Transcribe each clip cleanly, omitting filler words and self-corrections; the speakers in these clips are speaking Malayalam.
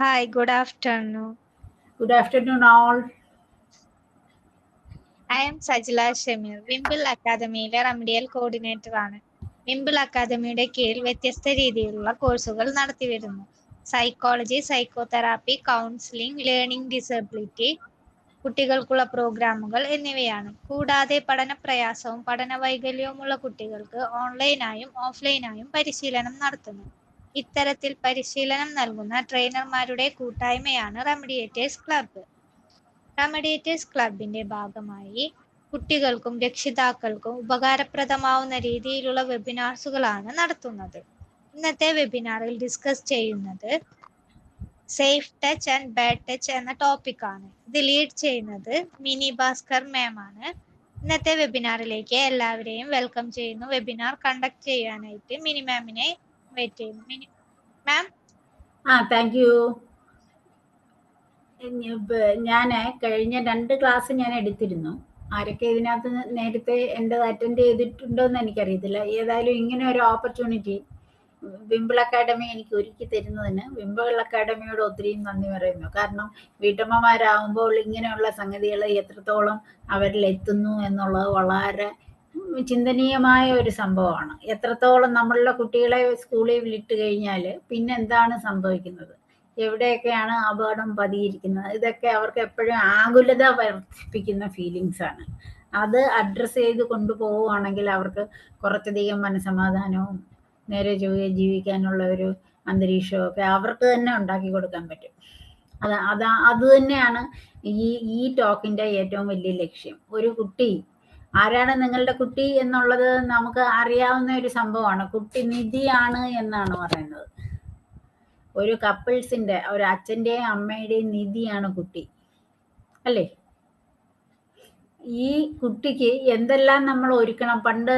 Hi, good afternoon. Good afternoon, all. I am Sajila Shamir, Wimble അക്കാദമിയിലെ റെമഡിയൽ കോർഡിനേറ്റർ ആണ്. വിംബിൾ അക്കാദമിയുടെ കീഴിൽ വ്യത്യസ്ത രീതിയിലുള്ള കോഴ്സുകൾ നടത്തിവരുന്നു. Psychology, psychotherapy, counselling, learning disability, കുട്ടികൾക്കുള്ള പ്രോഗ്രാമുകൾ എന്നിവയാണ്. കൂടാതെ പഠന പ്രയാസവും പഠന വൈകല്യവുമുള്ള കുട്ടികൾക്ക് ഓൺലൈനായും ഓഫ്ലൈനായും പരിശീലനം നടത്തുന്നു. ഇത്തരത്തിൽ പരിശീലനം നൽകുന്ന ട്രെയിനർമാരുടെ കൂട്ടായ്മയാണ് റെമഡിയേറ്റേഴ്സ് ക്ലബ്ബ്. റെമഡിയേറ്റേഴ്സ് ക്ലബിന്റെ ഭാഗമായി കുട്ടികൾക്കും രക്ഷിതാക്കൾക്കും ഉപകാരപ്രദമാവുന്ന രീതിയിലുള്ള വെബിനാർസുകളാണ് നടത്തുന്നത്. ഇന്നത്തെ വെബിനാറിൽ ഡിസ്കസ് ചെയ്യുന്നത് safe touch and bad touch എന്ന ടോപ്പിക്കാണ്. ഇത് ലീഡ് ചെയ്യുന്നത് മിനി ഭാസ്കർ മാം ആണ്. ഇന്നത്തെ വെബിനാറിലേക്ക് എല്ലാവരെയും വെൽക്കം ചെയ്യുന്നു. വെബിനാർ കണ്ടക്ട് ചെയ്യാനായിട്ട് മിനി മാമിനെ വെയിറ്റ് ചെയ്യുന്നു. Mini ma'am. Thank you. ഞാൻ കഴിഞ്ഞ 2 ക്ലാസ് ഞാൻ എടുത്തിരുന്നു. ആരൊക്കെ ഇതിനകത്ത് നേരത്തെ എൻ്റെ അറ്റൻഡ് ചെയ്തിട്ടുണ്ടോ എന്ന് എനിക്കറിയത്തില്ല. ഏതായാലും ഇങ്ങനെ ഒരു ഓപ്പർച്യൂണിറ്റി വിംബിൾ അക്കാഡമി എനിക്ക് ഒരുക്കി തരുന്നതിന് വിംബിൾ അക്കാഡമിയോട് ഒത്തിരി നന്ദി പറയുന്നു. കാരണം വീട്ടമ്മമാരാകുമ്പോൾ ഇങ്ങനെയുള്ള സംഗതികൾ എത്രത്തോളം അവരിൽ എത്തുന്നു എന്നുള്ളത് വളരെ ചിന്തനീയമായ ഒരു സംഭവമാണ്. എത്രത്തോളം നമ്മളുടെ കുട്ടികളെ സ്കൂളിൽ വിട്ട് കഴിഞ്ഞാൽ പിന്നെ എന്താണ് സംഭവിക്കുന്നത്, എവിടെയൊക്കെയാണ് അപകടം പതിയിരിക്കുന്നത്, ഇതൊക്കെ അവർക്ക് എപ്പോഴും ആകുലത വർദ്ധിപ്പിക്കുന്ന ഫീലിങ്സ് ആണ്. അത് അഡ്രസ്സ് ചെയ്ത് കൊണ്ടുപോവുകയാണെങ്കിൽ അവർക്ക് കുറച്ചധികം മനസ്സമാധാനവും നേരെ ചൊവ്വേ ജീവിക്കാനുള്ള ഒരു അന്തരീക്ഷമൊക്കെ അവർക്ക് തന്നെ ഉണ്ടാക്കി കൊടുക്കാൻ പറ്റും. അത് തന്നെയാണ് ഈ ടോക്കിൻ്റെ ഏറ്റവും വലിയ ലക്ഷ്യം. ഒരു കുട്ടി ആരാണ് നിങ്ങളുടെ കുട്ടി എന്നുള്ളത് നമുക്ക് അറിയാവുന്ന ഒരു സംഭവമാണ്. കുട്ടി നിധിയാണ് എന്നാണ് പറയുന്നത്. ഒരു കപ്പിൾസിന്റെ, ഒരു അച്ഛൻ്റെയും അമ്മയുടെയും നിധിയാണ് കുട്ടി, അല്ലേ? ഈ കുട്ടിക്ക് എന്തെല്ലാം നമ്മൾ ഒരുക്കണം. പണ്ട്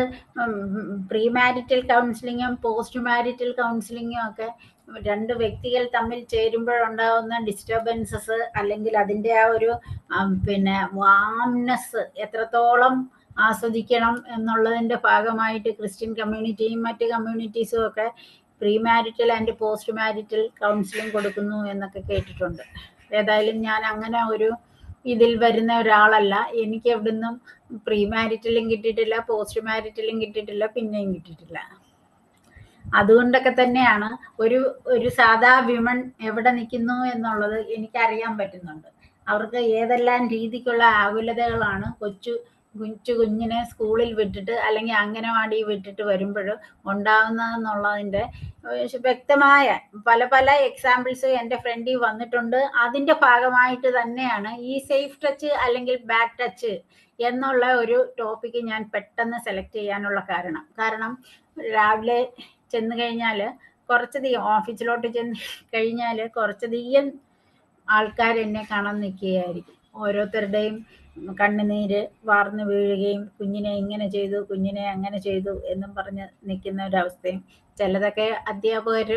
പ്രീ മാരിറ്റൽ കൗൺസിലിങ്ങും പോസ്റ്റ് മാരിറ്റൽ കൗൺസിലിങ്ങും ഒക്കെ 2 വ്യക്തികൾ തമ്മിൽ ചേരുമ്പോഴുണ്ടാകുന്ന ഡിസ്റ്റർബൻസസ്, അല്ലെങ്കിൽ അതിൻ്റെ ആ ഒരു വാംനെസ് എത്രത്തോളം ആസ്വദിക്കണം എന്നുള്ളതിൻ്റെ ഭാഗമായിട്ട് ക്രിസ്ത്യൻ കമ്മ്യൂണിറ്റിയും മറ്റ് കമ്മ്യൂണിറ്റീസും ഒക്കെ pre marital and post marital counselling കൊടുക്കുന്നു എന്നൊക്കെ കേട്ടിട്ടുണ്ട്. ഏതായാലും ഞാൻ അങ്ങനെ ഒരു ഇതിൽ വരുന്ന ഒരാളല്ല. എനിക്ക് എവിടുന്നും പ്രീ മാരിറ്റലും കിട്ടിയിട്ടില്ല, പോസ്റ്റ് മാരിറ്റലും കിട്ടിയിട്ടില്ല, പിന്നെയും കിട്ടിയിട്ടില്ല. അതുകൊണ്ടൊക്കെ തന്നെയാണ് ഒരു സാധാ വിമൺ എവിടെ നിൽക്കുന്നു എന്നുള്ളത് എനിക്കറിയാൻ പറ്റുന്നുണ്ട്. അവർക്ക് ഏതെല്ലാം രീതിക്കുള്ള ആകുലതകളാണ് കുഞ്ഞിനെ സ്കൂളിൽ വിട്ടിട്ട് അല്ലെങ്കിൽ അംഗനവാടി വിട്ടിട്ട് വരുമ്പോൾ ഉണ്ടാകുന്നതെന്നുള്ളതിൻ്റെ വ്യക്തമായ പല എക്സാമ്പിൾസ് എൻ്റെ ഫ്രണ്ടിൽ വന്നിട്ടുണ്ട്. അതിൻ്റെ ഭാഗമായിട്ട് തന്നെയാണ് ഈ സേഫ് ടച്ച് അല്ലെങ്കിൽ ബാഡ് ടച്ച് എന്നുള്ള ഒരു ടോപ്പിക്ക് ഞാൻ പെട്ടെന്ന് സെലക്ട് ചെയ്യാനുള്ള കാരണം രാവിലെ ചെന്ന് കഴിഞ്ഞാൽ കുറച്ചധികം ഓഫീസിലോട്ട് ചെന്ന് കഴിഞ്ഞാൽ കുറച്ചധികം ആൾക്കാർ എന്നെ കാണാൻ നിൽക്കുകയായിരിക്കും. ഓരോരുത്തരുടെയും കണ്ണുനീര് വാർന്നു വീഴുകയും കുഞ്ഞിനെ ഇങ്ങനെ ചെയ്തു, കുഞ്ഞിനെ അങ്ങനെ ചെയ്തു എന്നും പറഞ്ഞ് നിൽക്കുന്ന ഒരവസ്ഥയും, ചിലതൊക്കെ അധ്യാപകർ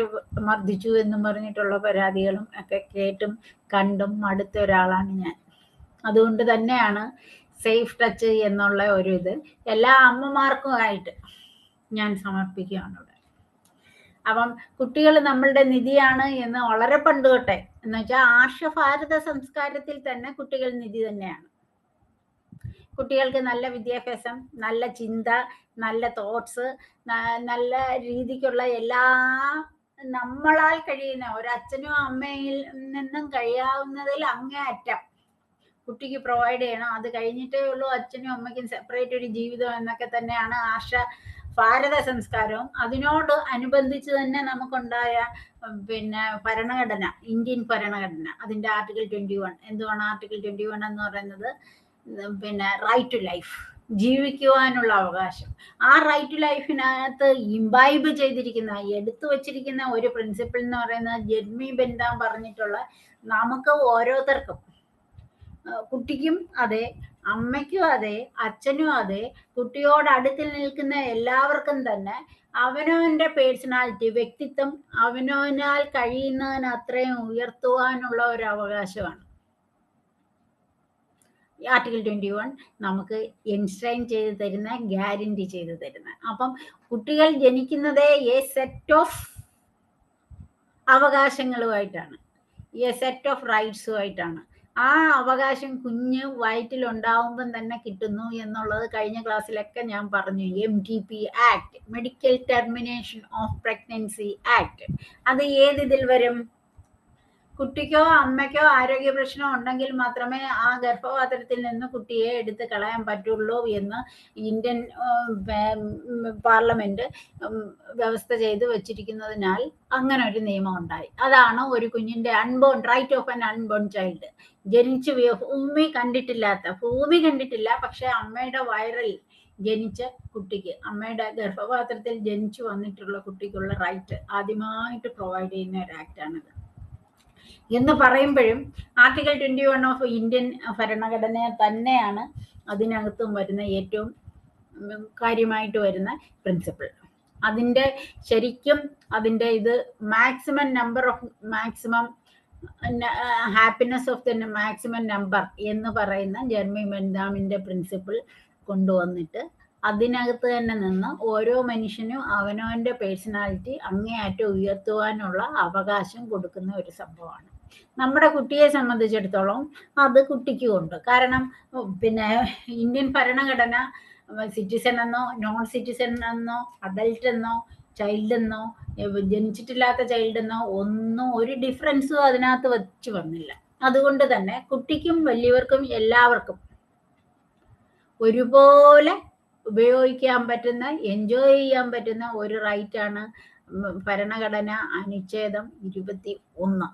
മർദ്ദിച്ചു എന്നും പറഞ്ഞിട്ടുള്ള പരാതികളും ഒക്കെ കേട്ടും കണ്ടും മടുത്ത ഒരാളാണ് ഞാൻ. അതുകൊണ്ട് തന്നെയാണ് സേഫ് ടച്ച് എന്നുള്ള ഒരു ഇത് എല്ലാ അമ്മമാർക്കുമായിട്ട് ഞാൻ സമർപ്പിക്കുകയാണ് ഇവിടെ. അപ്പം കുട്ടികൾ നമ്മളുടെ നിധിയാണ് എന്ന് വളരെ പണ്ട് തൊട്ടേ, എന്ന് വെച്ചാൽ ആർഷഭാരത സംസ്കാരത്തിൽ തന്നെ കുട്ടികൾ നിധി തന്നെയാണ്. കുട്ടികൾക്ക് നല്ല വിദ്യാഭ്യാസം, നല്ല ചിന്ത, നല്ല തോട്ട്സ്, നല്ല രീതിക്കുള്ള എല്ലാ നമ്മളാൽ കഴിയുന്ന ഒരച്ഛനും അമ്മയിൽ നിന്നും കഴിയാവുന്നതിൽ അങ്ങേയറ്റം കുട്ടിക്ക് പ്രൊവൈഡ് ചെയ്യണം. അത് കഴിഞ്ഞിട്ടേ ഉള്ളൂ അച്ഛനും അമ്മയ്ക്കും സെപ്പറേറ്റ് ഒരു ജീവിതം എന്നൊക്കെ തന്നെയാണ് ഭാരത സംസ്കാരവും. അതിനോട് അനുബന്ധിച്ച് തന്നെ നമുക്കുണ്ടായ ഭരണഘടന, ഇന്ത്യൻ ഭരണഘടന, അതിൻ്റെ ആർട്ടിക്കിൾ 21. എന്തുവാണ് ആർട്ടിക്കിൾ 21 എന്ന് പറയുന്നത്? റൈറ്റ് ടു ലൈഫ്, ജീവിക്കുവാനുള്ള അവകാശം. ആ റൈറ്റ് ടു ലൈഫിനകത്ത് ഇംബൈബ് ചെയ്തിരിക്കുന്ന, എടുത്തു വച്ചിരിക്കുന്ന ഒരു പ്രിൻസിപ്പിൾ എന്ന് പറയുന്നത് ജെർമി ബെന്താം പറഞ്ഞിട്ടുള്ള, നമുക്ക് ഓരോരുത്തർക്കും, കുട്ടിക്കും അതെ, അമ്മയ്ക്കും അതെ, അച്ഛനും അതെ, കുട്ടിയോട് അടുത്തിൽ നിൽക്കുന്ന എല്ലാവർക്കും തന്നെ അവനവൻ്റെ പേഴ്സണാലിറ്റി, വ്യക്തിത്വം അവനവനാൽ കഴിയുന്നതിന് അത്രയും ഉയർത്തുവാനുള്ള ഒരു അവകാശമാണ് ആർട്ടിക്കിൾ 21 നമുക്ക് എൻഷൈൻ ചെയ്ത് തരുന്ന, ഗ്യാരണ്ടി ചെയ്ത് തരുന്ന. അപ്പം കുട്ടികൾ ജനിക്കുന്നതേ സെറ്റ് ഓഫ് അവകാശങ്ങളുമായിട്ടാണ്. എ സെറ്റ് ഓഫ് റൈറ്റ്സുമായിട്ടാണ്. ആ അവകാശം കുഞ്ഞ് വയറ്റിലുണ്ടാവുമ്പം തന്നെ കിട്ടുന്നു എന്നുള്ളത് കഴിഞ്ഞ ക്ലാസ്സിലൊക്കെ ഞാൻ പറഞ്ഞു. MTP act, medical termination of pregnancy act, അത് ഏതിതിൽ വരും? കുട്ടിക്കോ അമ്മയ്ക്കോ ആരോഗ്യ പ്രശ്നം ഉണ്ടെങ്കിൽ മാത്രമേ ആ ഗർഭപാത്രത്തിൽ നിന്ന് കുട്ടിയെ എടുത്ത് കളയാൻ പറ്റുള്ളൂ എന്ന് ഇന്ത്യൻ പാർലമെന്റ് വ്യവസ്ഥ ചെയ്ത് വെച്ചിരിക്കുന്നതിനാൽ അങ്ങനെ ഒരു നിയമം ഉണ്ടായി. അതാണ് ഒരു കുഞ്ഞിന്റെ unborn right of an unborn child. ജനിച്ച് ഭൂമി കണ്ടിട്ടില്ല, പക്ഷെ അമ്മയുടെ വയറിൽ ജനിച്ച കുട്ടിക്ക്, അമ്മയുടെ ഗർഭപാത്രത്തിൽ ജനിച്ചു വന്നിട്ടുള്ള കുട്ടിക്കുള്ള റൈറ്റ് ആദ്യമായിട്ട് പ്രൊവൈഡ് ചെയ്യുന്ന ഒരു ആക്ടാണിത്. എന്ന് പറയുമ്പോഴും ആർട്ടിക്കിൾ 21 ഓഫ് ഇന്ത്യൻ ഭരണഘടന തന്നെയാണ് അതിനകത്തും വരുന്ന ഏറ്റവും കാര്യമായിട്ട് വരുന്ന പ്രിൻസിപ്പിൾ. അതിൻ്റെ ശരിക്കും അതിൻ്റെ ഇത് maximum happiness of the maximum number എന്ന് പറയുന്ന ജെർമി ബെൻതാമിൻ്റെ പ്രിൻസിപ്പിൾ കൊണ്ടുവന്നിട്ട് അതിനകത്ത് തന്നെ നിന്ന് ഓരോ മനുഷ്യനും അവനവൻ്റെ പേഴ്സണാലിറ്റി അങ്ങേയറ്റം ഉയർത്തുവാനുള്ള അവകാശം കൊടുക്കുന്ന ഒരു സംഭവമാണ്. നമ്മുടെ കുട്ടിയെ സംബന്ധിച്ചിടത്തോളം അത് കുട്ടിക്കും ഉണ്ട്. കാരണം പിന്നെ ഇന്ത്യൻ ഭരണഘടന സിറ്റിസൺ എന്നോ നോൺ സിറ്റിസൺ എന്നോ അഡൽട്ട് എന്നോ ചൈൽഡ് എന്നോ ജനിച്ചിട്ടില്ലാത്ത ചൈൽഡ് എന്നോ ഒന്നും ഒരു ഡിഫറൻസും അതിനകത്ത് വെച്ച് വന്നില്ല. അതുകൊണ്ട് തന്നെ കുട്ടിക്കും വലിയവർക്കും എല്ലാവർക്കും ഒരുപോലെ ഉപയോഗിക്കാൻ പറ്റുന്ന, എൻജോയ് ചെയ്യാൻ പറ്റുന്ന ഒരു റൈറ്റാണ് ഭരണഘടന അനുച്ഛേദം 21.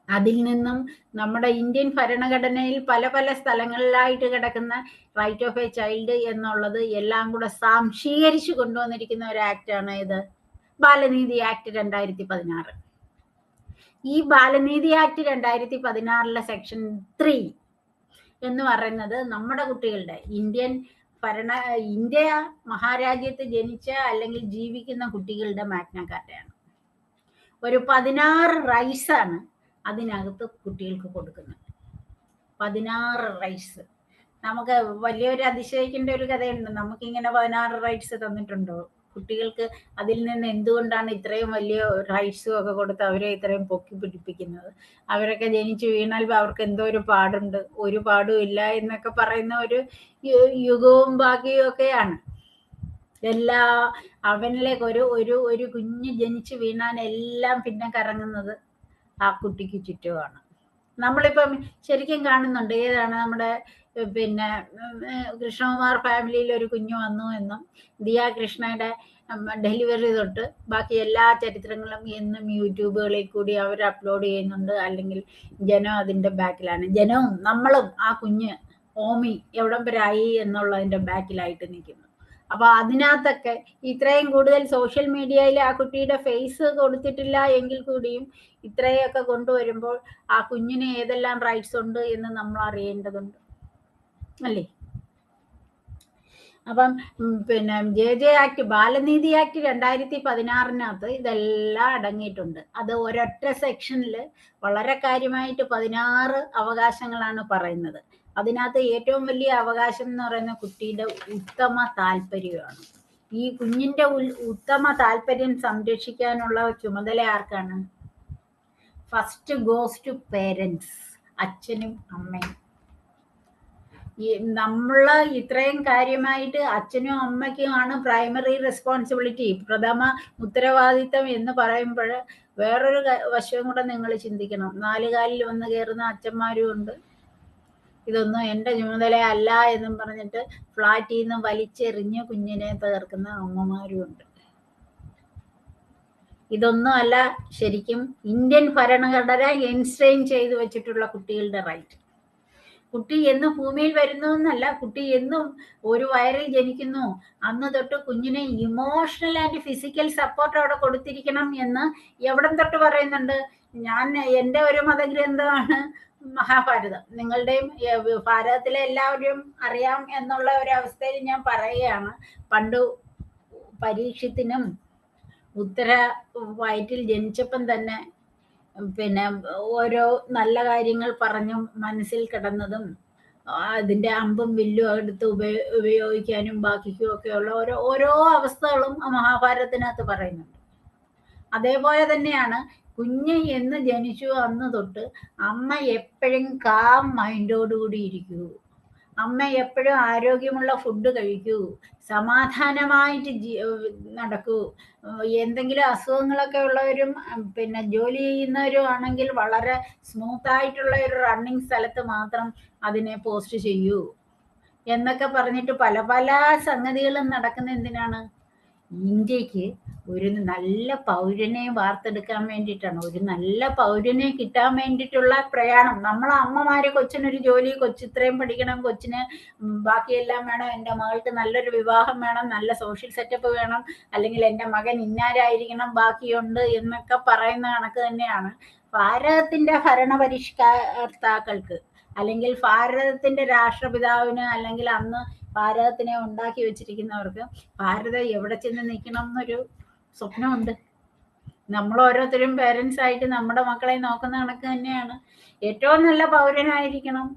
അതിൽ നിന്നും നമ്മുടെ ഇന്ത്യൻ ഭരണഘടനയിൽ പല പല സ്ഥലങ്ങളിലായിട്ട് കിടക്കുന്ന റൈറ്റ് ഓഫ് എ ചൈൽഡ് എന്നുള്ളത് എല്ലാം കൂടെ സംശീകരിച്ചു കൊണ്ടുവന്നിരിക്കുന്ന ഒരു ആക്ടാണ് ഇത്, ബാലനീതി ആക്ട് 2016. ഈ ബാലനീതി ആക്ട് 2016 സെക്ഷൻ 3 എന്ന് പറയുന്നത് നമ്മുടെ കുട്ടികളുടെ ഇന്ത്യ മഹാരാജ്യത്ത് ജനിച്ച അല്ലെങ്കിൽ ജീവിക്കുന്ന കുട്ടികളുടെ മാഗ്ന കാർട്ടയാണ്. ഒരു 16 റൈറ്റ്സ് ആണ് അതിനകത്ത് കുട്ടികൾക്ക് കൊടുക്കുന്നത്. 16 റൈറ്റ്സ്. നമുക്ക് വലിയൊരു അതിശയിക്കേണ്ട ഒരു കഥയുണ്ട്. നമുക്കിങ്ങനെ 16 റൈറ്റ്സ് തന്നിട്ടുണ്ടോ? കുട്ടികൾക്ക് അതിൽ നിന്ന് എന്തുകൊണ്ടാണ് ഇത്രയും വലിയ റൈറ്റ്സും ഒക്കെ കൊടുത്ത് അവരെ ഇത്രയും പൊക്കി പിടിപ്പിക്കുന്നത്? അവരൊക്കെ ജനിച്ചു വീണാൽ അവർക്ക് എന്തോ ഒരു പാടുണ്ട്, ഒരു പാടും ഇല്ല എന്നൊക്കെ പറയുന്ന ഒരു യുഗവും ഭാഗ്യവും ഒക്കെയാണ്. അവനിലേക്ക് ഒരു കുഞ്ഞ് ജനിച്ചു വീണാൽ എല്ലാം പിന്നെ കറങ്ങുന്നത് ആ കുട്ടിക്ക് ചുറ്റുമാണ്. നമ്മളിപ്പം ശരിക്കും കാണുന്നുണ്ട്. ഏതാണ് നമ്മുടെ പിന്നെ കൃഷ്ണകുമാർ ഫാമിലിയിൽ ഒരു കുഞ്ഞു വന്നു എന്നും ദിയ കൃഷ്ണയുടെ ഡെലിവറി തൊട്ട് ബാക്കി എല്ലാ ചരിത്രങ്ങളും എന്നും യൂട്യൂബുകളിൽ കൂടി അവർ അപ്ലോഡ് ചെയ്യുന്നുണ്ട്. അല്ലെങ്കിൽ ജനം അതിൻ്റെ ബാക്കിലാണ്. ജനവും നമ്മളും ആ കുഞ്ഞ് ഓമി എവിടം വരെ ആയി എന്നുള്ളതിൻ്റെ ബാക്കിലായിട്ട് നിൽക്കുന്നു. അപ്പൊ അതിനകത്തൊക്കെ ഇത്രയും കൂടുതൽ സോഷ്യൽ മീഡിയയിൽ ആ കുട്ടിയുടെ ഫേസ് കൊടുത്തിട്ടില്ല എങ്കിൽ കൂടിയും ഇത്രയൊക്കെ കൊണ്ടുവരുമ്പോൾ ആ കുഞ്ഞിന് ഏതെല്ലാം റൈറ്റ്സ് ഉണ്ട് എന്ന് നമ്മൾ അറിയേണ്ടതുണ്ട് അല്ലേ? അപ്പം പിന്നെ JJ ആക്ട്, ബാലനീതി ആക്ട് 2016 ഇതെല്ലാം അടങ്ങിയിട്ടുണ്ട്. അത് ഒരൊറ്റ സെക്ഷനിൽ വളരെ കാര്യമായിട്ട് 16 അവകാശങ്ങളാണ് പറയുന്നത്. അതിനകത്ത് ഏറ്റവും വലിയ അവകാശം എന്ന് പറയുന്ന കുട്ടിയുടെ ഉത്തമ താല്പര്യമാണ്. ഈ കുഞ്ഞിന്റെ ഉത്തമ താല്പര്യം സംരക്ഷിക്കാനുള്ള ചുമതല ആർക്കാണ്? ഫസ്റ്റ് ഗോസ് ടു പേരൻസ്, അച്ഛനും അമ്മയും. നമ്മള് ഇത്രയും കാര്യമായിട്ട് അച്ഛനും അമ്മയ്ക്കുമാണ് പ്രൈമറി റെസ്പോൺസിബിലിറ്റി, പ്രഥമ ഉത്തരവാദിത്തം എന്ന് പറയുമ്പോൾ വേറൊരു വശവും കൂടെ നിങ്ങൾ ചിന്തിക്കണം. 4 കാലിൽ വന്ന് കയറുന്ന അച്ഛന്മാരും ഉണ്ട്. ഇതൊന്നും എൻ്റെ ചുമതല അല്ല എന്നും പറഞ്ഞിട്ട് ഫ്ലാറ്റിൽ നിന്ന് വലിച്ചെറിഞ്ഞ് കുഞ്ഞിനെ തകർക്കുന്ന അമ്മമാരും ഉണ്ട്. ഇതൊന്നും അല്ല ശരിക്കും ഇന്ത്യൻ ഭരണഘടന എൻസ്ട്രെയിൻ ചെയ്തു വെച്ചിട്ടുള്ള കുട്ടികളുടെ റൈറ്റ്. കുട്ടി എന്ന് ഭൂമിയിൽ വരുന്നു എന്നല്ല, കുട്ടി എന്നും ഒരു വയറിൽ ജനിക്കുന്നു അന്ന് തൊട്ട് കുഞ്ഞിനെ ഇമോഷണൽ ആൻഡ് ഫിസിക്കൽ സപ്പോർട്ട് അവിടെ കൊടുത്തിരിക്കണം എന്ന് എവിടം തൊട്ട് പറയുന്നുണ്ട്? എൻ്റെ ഒരു മതഗ്രന്ഥമാണ് മഹാഭാരതം. നിങ്ങളുടെയും ഭാരതത്തിലെ എല്ലാവരും അറിയാം എന്നുള്ള ഒരു അവസ്ഥയിൽ ഞാൻ പറയുകയാണ്. പണ്ട് പരീക്ഷത്തിനും ഉത്തര വയറ്റിൽ ജനിച്ചപ്പം തന്നെ പിന്നെ ഓരോ നല്ല കാര്യങ്ങൾ പറഞ്ഞു മനസ്സിൽ കിടന്നതും അതിൻ്റെ അമ്പും വില്ലും എടുത്ത് ഉപയോഗിക്കാനും ബാക്കിക്കും ഒക്കെയുള്ള ഓരോ അവസ്ഥകളും മഹാഭാരതത്തിനകത്ത് പറയുന്നുണ്ട്. അതേപോലെ തന്നെയാണ് കുഞ്ഞ് എന്ന് ജനിച്ചു അന്ന് തൊട്ട് അമ്മ എപ്പോഴും കാം മൈൻഡോടുകൂടി ഇരിക്കൂ, അമ്മ എപ്പോഴും ആരോഗ്യമുള്ള ഫുഡ് കഴിക്കൂ, സമാധാനമായിട്ട് നടക്കൂ. എന്തെങ്കിലും അസുഖങ്ങളൊക്കെ ഉള്ളവരും പിന്നെ ജോലി ചെയ്യുന്നവരും ആണെങ്കിൽ വളരെ സ്മൂത്തായിട്ടുള്ള ഒരു റണ്ണിങ് സ്ഥലത്ത് മാത്രം അതിനെ പോസ്റ്റ് ചെയ്യൂ എന്നൊക്കെ പറഞ്ഞിട്ട് പല പല സംഗതികളും നടക്കുന്ന എന്തിനാണ്? ഇന്ത്യക്ക് ഒരു നല്ല പൗരനെ വാർത്തെടുക്കാൻ വേണ്ടിയിട്ടാണ്, ഒരു നല്ല പൗരനെ കിട്ടാൻ വേണ്ടിയിട്ടുള്ള പ്രയാണം. നമ്മളെ അമ്മമാര് കൊച്ചിനൊരു ജോലി, ഇത്രയും പഠിക്കണം, കൊച്ചിന് ബാക്കിയെല്ലാം വേണം, എൻ്റെ മകൾക്ക് നല്ലൊരു വിവാഹം വേണം, നല്ല സോഷ്യൽ സെറ്റപ്പ് വേണം, അല്ലെങ്കിൽ എൻ്റെ മകൻ ഇന്നാരായിരിക്കണം, ബാക്കിയുണ്ട് എന്നൊക്കെ പറയുന്ന കണക്ക് തന്നെയാണ് ഭാരതത്തിന്റെ ഭരണപരിഷ്കർത്താക്കൾക്ക്, അല്ലെങ്കിൽ ഭാരതത്തിന്റെ രാഷ്ട്രപിതാവിന്, അല്ലെങ്കിൽ അന്ന് ഭാരതത്തിനെ ഉണ്ടാക്കി വെച്ചിരിക്കുന്നവർക്ക് ഭാരതം എവിടെ ചെന്ന് നിൽക്കണം എന്നൊരു സ്വപ്നമുണ്ട്. നമ്മൾ ഓരോരുത്തരും പേരൻസ് ആയിട്ട് നമ്മുടെ മക്കളെ നോക്കുന്ന കണക്ക് തന്നെയാണ്. ഏറ്റവും നല്ല പൗരനായിരിക്കണം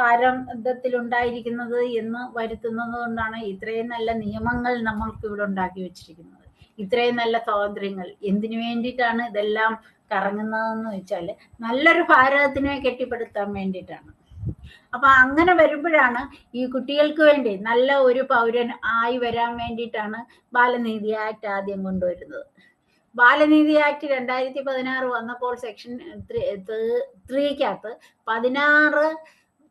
ഭാരതത്തിലുണ്ടായിരിക്കുന്നത് എന്ന് വരുത്തുന്നത് കൊണ്ടാണ് ഇത്രയും നല്ല നിയമങ്ങൾ നമ്മൾക്ക് ഇവിടെ ഉണ്ടാക്കി വെച്ചിരിക്കുന്നത്, ഇത്രയും നല്ല സ്വാതന്ത്ര്യങ്ങൾ. എന്തിനു വേണ്ടിയിട്ടാണ് ഇതെല്ലാം കറങ്ങുന്നതെന്ന് വെച്ചാൽ നല്ലൊരു ഭാരതത്തിനെ കെട്ടിപ്പടുത്താൻ വേണ്ടിയിട്ടാണ്. അപ്പൊ അങ്ങനെ വരുമ്പോഴാണ് ഈ കുട്ടികൾക്ക് വേണ്ടി നല്ല ഒരു പൗരൻ ആയി വരാൻ വേണ്ടിയിട്ടാണ് ബാലനീതി ആക്ട് ആദ്യം കൊണ്ടുവരുന്നത്. ബാലനീതി ആക്ട് 2016 വന്നപ്പോൾ സെക്ഷൻ 3-ക്കകത്ത് 16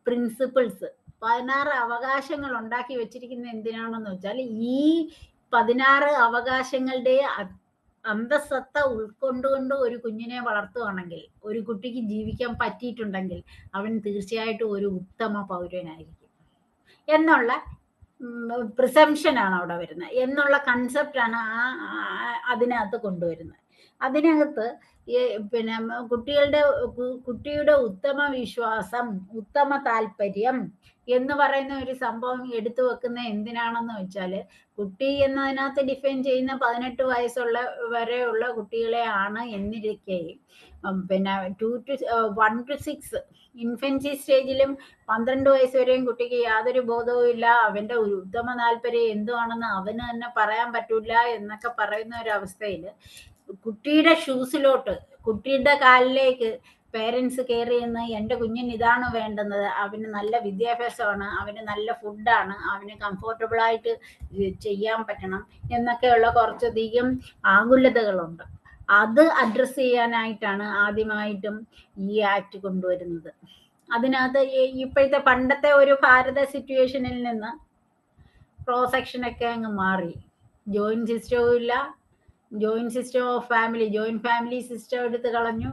പ്രിൻസിപ്പിൾസ്, 16 അവകാശങ്ങൾ ഉണ്ടാക്കി വെച്ചിരിക്കുന്നത് എന്തിനാണെന്ന് വെച്ചാൽ ഈ 16 അവകാശങ്ങളുടെ അന്തസത്ത ഉൾക്കൊണ്ടുകൊണ്ട് ഒരു കുഞ്ഞിനെ വളർത്തുകയാണെങ്കിൽ, ഒരു കുട്ടിക്ക് ജീവിക്കാൻ പറ്റിയിട്ടുണ്ടെങ്കിൽ അവൻ തീർച്ചയായിട്ടും ഒരു ഉത്തമ പൗരനായിരിക്കും എന്നുള്ള പ്രിസംഷനാണ് അവിടെ വരുന്നത്, എന്നുള്ള കൺസെപ്റ്റാണ് അതിനകത്ത് കൊണ്ടുവരുന്നത്. അതിനകത്ത് പിന്നെ കുട്ടിയുടെ ഉത്തമ വിശ്വാസം, ഉത്തമ താല്പര്യം എന്ന് പറയുന്ന ഒരു സംഭവം എടുത്തു വെക്കുന്ന എന്തിനാണെന്ന് വെച്ചാൽ, കുട്ടി എന്നതിനകത്ത് ഡിഫൈൻ ചെയ്യുന്ന 18 വയസ്സുള്ള വരെയുള്ള കുട്ടികളെ ആണ് എന്നിരിക്കുകയും പിന്നെ 1 to 6 ഇൻഫൻസി സ്റ്റേജിലും 12 വയസ്സ് വരെയും കുട്ടിക്ക് യാതൊരു ബോധവും ഇല്ല, അവന്റെ ഒരു ഉത്തമ താല്പര്യം എന്തുവാണെന്ന് അവന് തന്നെ പറയാൻ പറ്റൂല എന്നൊക്കെ പറയുന്ന ഒരവസ്ഥയിൽ കുട്ടിയുടെ ഷൂസിലോട്ട്, കുട്ടിയുടെ കാലിലേക്ക് പേരൻസ് കയറി എന്ന് എൻ്റെ കുഞ്ഞിന് ഇതാണ് വേണ്ടുന്നത്, അവന് നല്ല വിദ്യാഭ്യാസമാണ്, അവന് നല്ല ഫുഡാണ്, അവന് കംഫർട്ടബിളായിട്ട് ചെയ്യാൻ പറ്റണം എന്നൊക്കെയുള്ള കുറച്ചധികം ആകുലതകളുണ്ട്. അത് അഡ്രസ്സ് ചെയ്യാനായിട്ടാണ് ആദ്യമായിട്ടും ഈ ആക്ട് കൊണ്ടുവരുന്നത്. അതിനകത്ത് ഇപ്പോഴത്തെ പണ്ടത്തെ ഒരു ഭാരത സിറ്റുവേഷനിൽ നിന്ന് പ്രോസെക്ഷനൊക്കെ അങ്ങ് മാറി. ജോയിന്റ് സിസ്റ്റവും ഇല്ല, joint system of family, joint family system എടുത്ത് കളഞ്ഞു,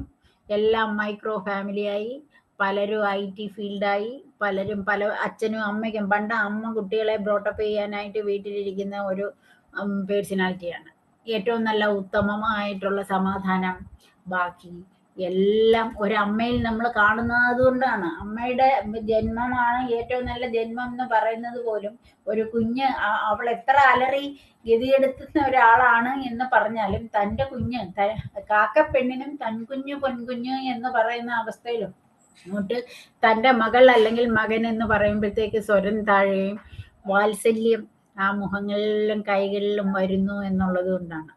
എല്ലാം മൈക്രോ ഫാമിലിയായി, പലരും IT ഫീൽഡായി, പലരും പല അച്ഛനും അമ്മയ്ക്കും. പണ്ട് അമ്മ കുട്ടികളെ ബ്രോട്ടപ്പ് ചെയ്യാനായിട്ട് വീട്ടിലിരിക്കുന്ന ഒരു പേഴ്സണാലിറ്റിയാണ്. ഏറ്റവും നല്ല ഉത്തമമായിട്ടുള്ള സമാധാനം, ബാക്കി എല്ലാം ഒരമ്മയിൽ നമ്മൾ കാണുന്നത് കൊണ്ടാണ്. അമ്മയുടെ ജന്മമാണ് ഏറ്റവും നല്ല ജന്മം എന്ന് പറയുന്നത് പോലും ഒരു കുഞ്ഞ്, അവൾ എത്ര അലറി ഗതിയെടുത്തുന്ന ഒരാളാണ് എന്ന് പറഞ്ഞാലും തൻ്റെ കുഞ്ഞ്, കാക്കപ്പെണ്ണിനും തൻകുഞ്ഞു പൊൻകുഞ്ഞ് എന്ന് പറയുന്ന അവസ്ഥയിലും അങ്ങോട്ട് തൻ്റെ മകൾ അല്ലെങ്കിൽ മകൻ എന്ന് പറയുമ്പോഴത്തേക്ക് സ്വരം താഴെയും വാത്സല്യം ആ മുഖങ്ങളിലും കൈകളിലും വരുന്നു എന്നുള്ളത് കൊണ്ടാണ്.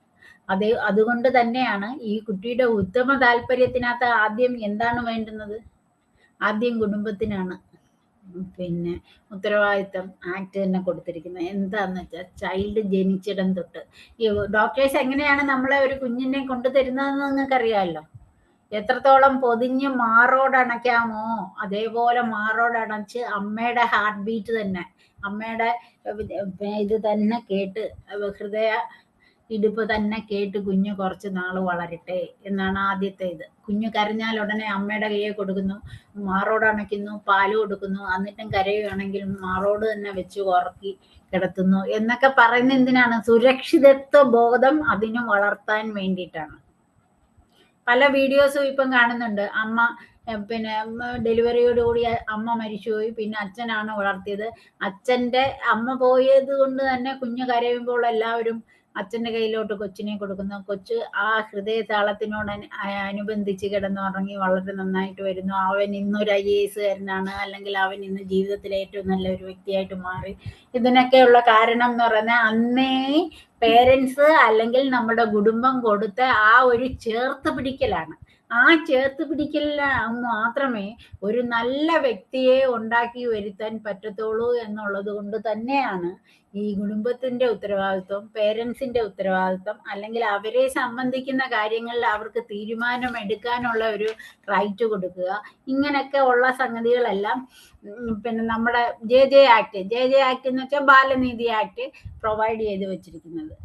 അതുകൊണ്ട് തന്നെയാണ് ഈ കുട്ടിയുടെ ഉത്തമ താല്പര്യത്തിനകത്ത് ആദ്യം എന്താണ് വേണ്ടുന്നത്? ആദ്യം കുടുംബത്തിനാണ് പിന്നെ ഉത്തരവാദിത്തം ആക്ട് തന്നെ കൊടുത്തിരിക്കുന്നത്. എന്താന്ന് വെച്ചാൽ ചൈൽഡ് ജനിച്ചിടം തൊട്ട് ഈ ഡോക്ടേഴ്സ് എങ്ങനെയാണ് നമ്മളെ ഒരു കുഞ്ഞിനെ കൊണ്ടുതരുന്നതെന്ന് നിങ്ങൾക്കറിയാമല്ലോ. എത്രത്തോളം പൊതിഞ്ഞ് മാറോടണയ്ക്കാമോ അതേപോലെ മാറോടണച്ച് അമ്മയുടെ ഹാർട്ട് ബീറ്റ് തന്നെ, അമ്മയുടെ ഇത് തന്നെ കേട്ട്, ഹൃദയ ഇടുപ്പ് തന്നെ കേട്ട് കുഞ്ഞ് കുറച്ച് നാൾ വളരട്ടെ എന്നാണ് ആദ്യത്തെ ഇത്. കുഞ്ഞ് കരഞ്ഞാൽ ഉടനെ അമ്മയുടെ കയ്യെ കൊടുക്കുന്നു, മാറോട് അണയ്ക്കുന്നു, പാല് കൊടുക്കുന്നു, എന്നിട്ടും കരയുകയാണെങ്കിൽ മാറോട് തന്നെ വെച്ച് ഉറക്കി കിടത്തുന്നു എന്നൊക്കെ പറയുന്ന എന്തിനാണ്? സുരക്ഷിതത്വ ബോധം അതിന് വളർത്താൻ വേണ്ടിയിട്ടാണ്. പല വീഡിയോസും ഇപ്പം കാണുന്നുണ്ട്, അമ്മ പിന്നെ ഡെലിവറിയോടുകൂടി അമ്മ മരിച്ചുപോയി, പിന്നെ അച്ഛനാണ് വളർത്തിയത്. അമ്മ പോയത് കൊണ്ട് തന്നെ കുഞ്ഞ് കരയുമ്പോൾ എല്ലാവരും അച്ഛൻ്റെ കയ്യിലോട്ട് കൊച്ചിനെ കൊടുക്കുന്നു. കൊച്ച് ആ ഹൃദയ താളത്തിനോട് അനുബന്ധിച്ച് കിടന്നുറങ്ങി വളരെ നന്നായിട്ട് വരുന്നു. അവൻ ഇന്നൊരു IAS കാരനാണ്, അല്ലെങ്കിൽ അവൻ ഇന്ന് ജീവിതത്തിലെ ഏറ്റവും നല്ലൊരു വ്യക്തിയായിട്ട് മാറി. ഇതിനൊക്കെയുള്ള കാരണം എന്ന് പറയുന്നത് അന്നേ പേരൻസ് അല്ലെങ്കിൽ നമ്മുടെ കുടുംബം കൊടുത്ത ആ ഒരു ചേർത്ത് പിടിക്കലാണ്. ആ ചേർത്ത് പിടിക്കലിൽ മാത്രമേ ഒരു നല്ല വ്യക്തിയെ ഉണ്ടാക്കി വരുത്താൻ പറ്റത്തുള്ളൂ എന്നുള്ളത് കൊണ്ട് തന്നെയാണ് ഈ കുടുംബത്തിന്റെ ഉത്തരവാദിത്വം, പേരൻസിന്റെ ഉത്തരവാദിത്വം, അല്ലെങ്കിൽ അവരെ സംബന്ധിക്കുന്ന കാര്യങ്ങളിൽ അവർക്ക് തീരുമാനം എടുക്കാനുള്ള ഒരു റൈറ്റ് കൊടുക്കുക. ഇങ്ങനെയൊക്കെ ഉള്ള സംഗതികളെല്ലാം പിന്നെ നമ്മുടെ JJ ആക്ട് എന്ന് വെച്ചാൽ ബാലനീതി ആക്ട് പ്രൊവൈഡ് ചെയ്ത് വെച്ചിരിക്കുന്നത്.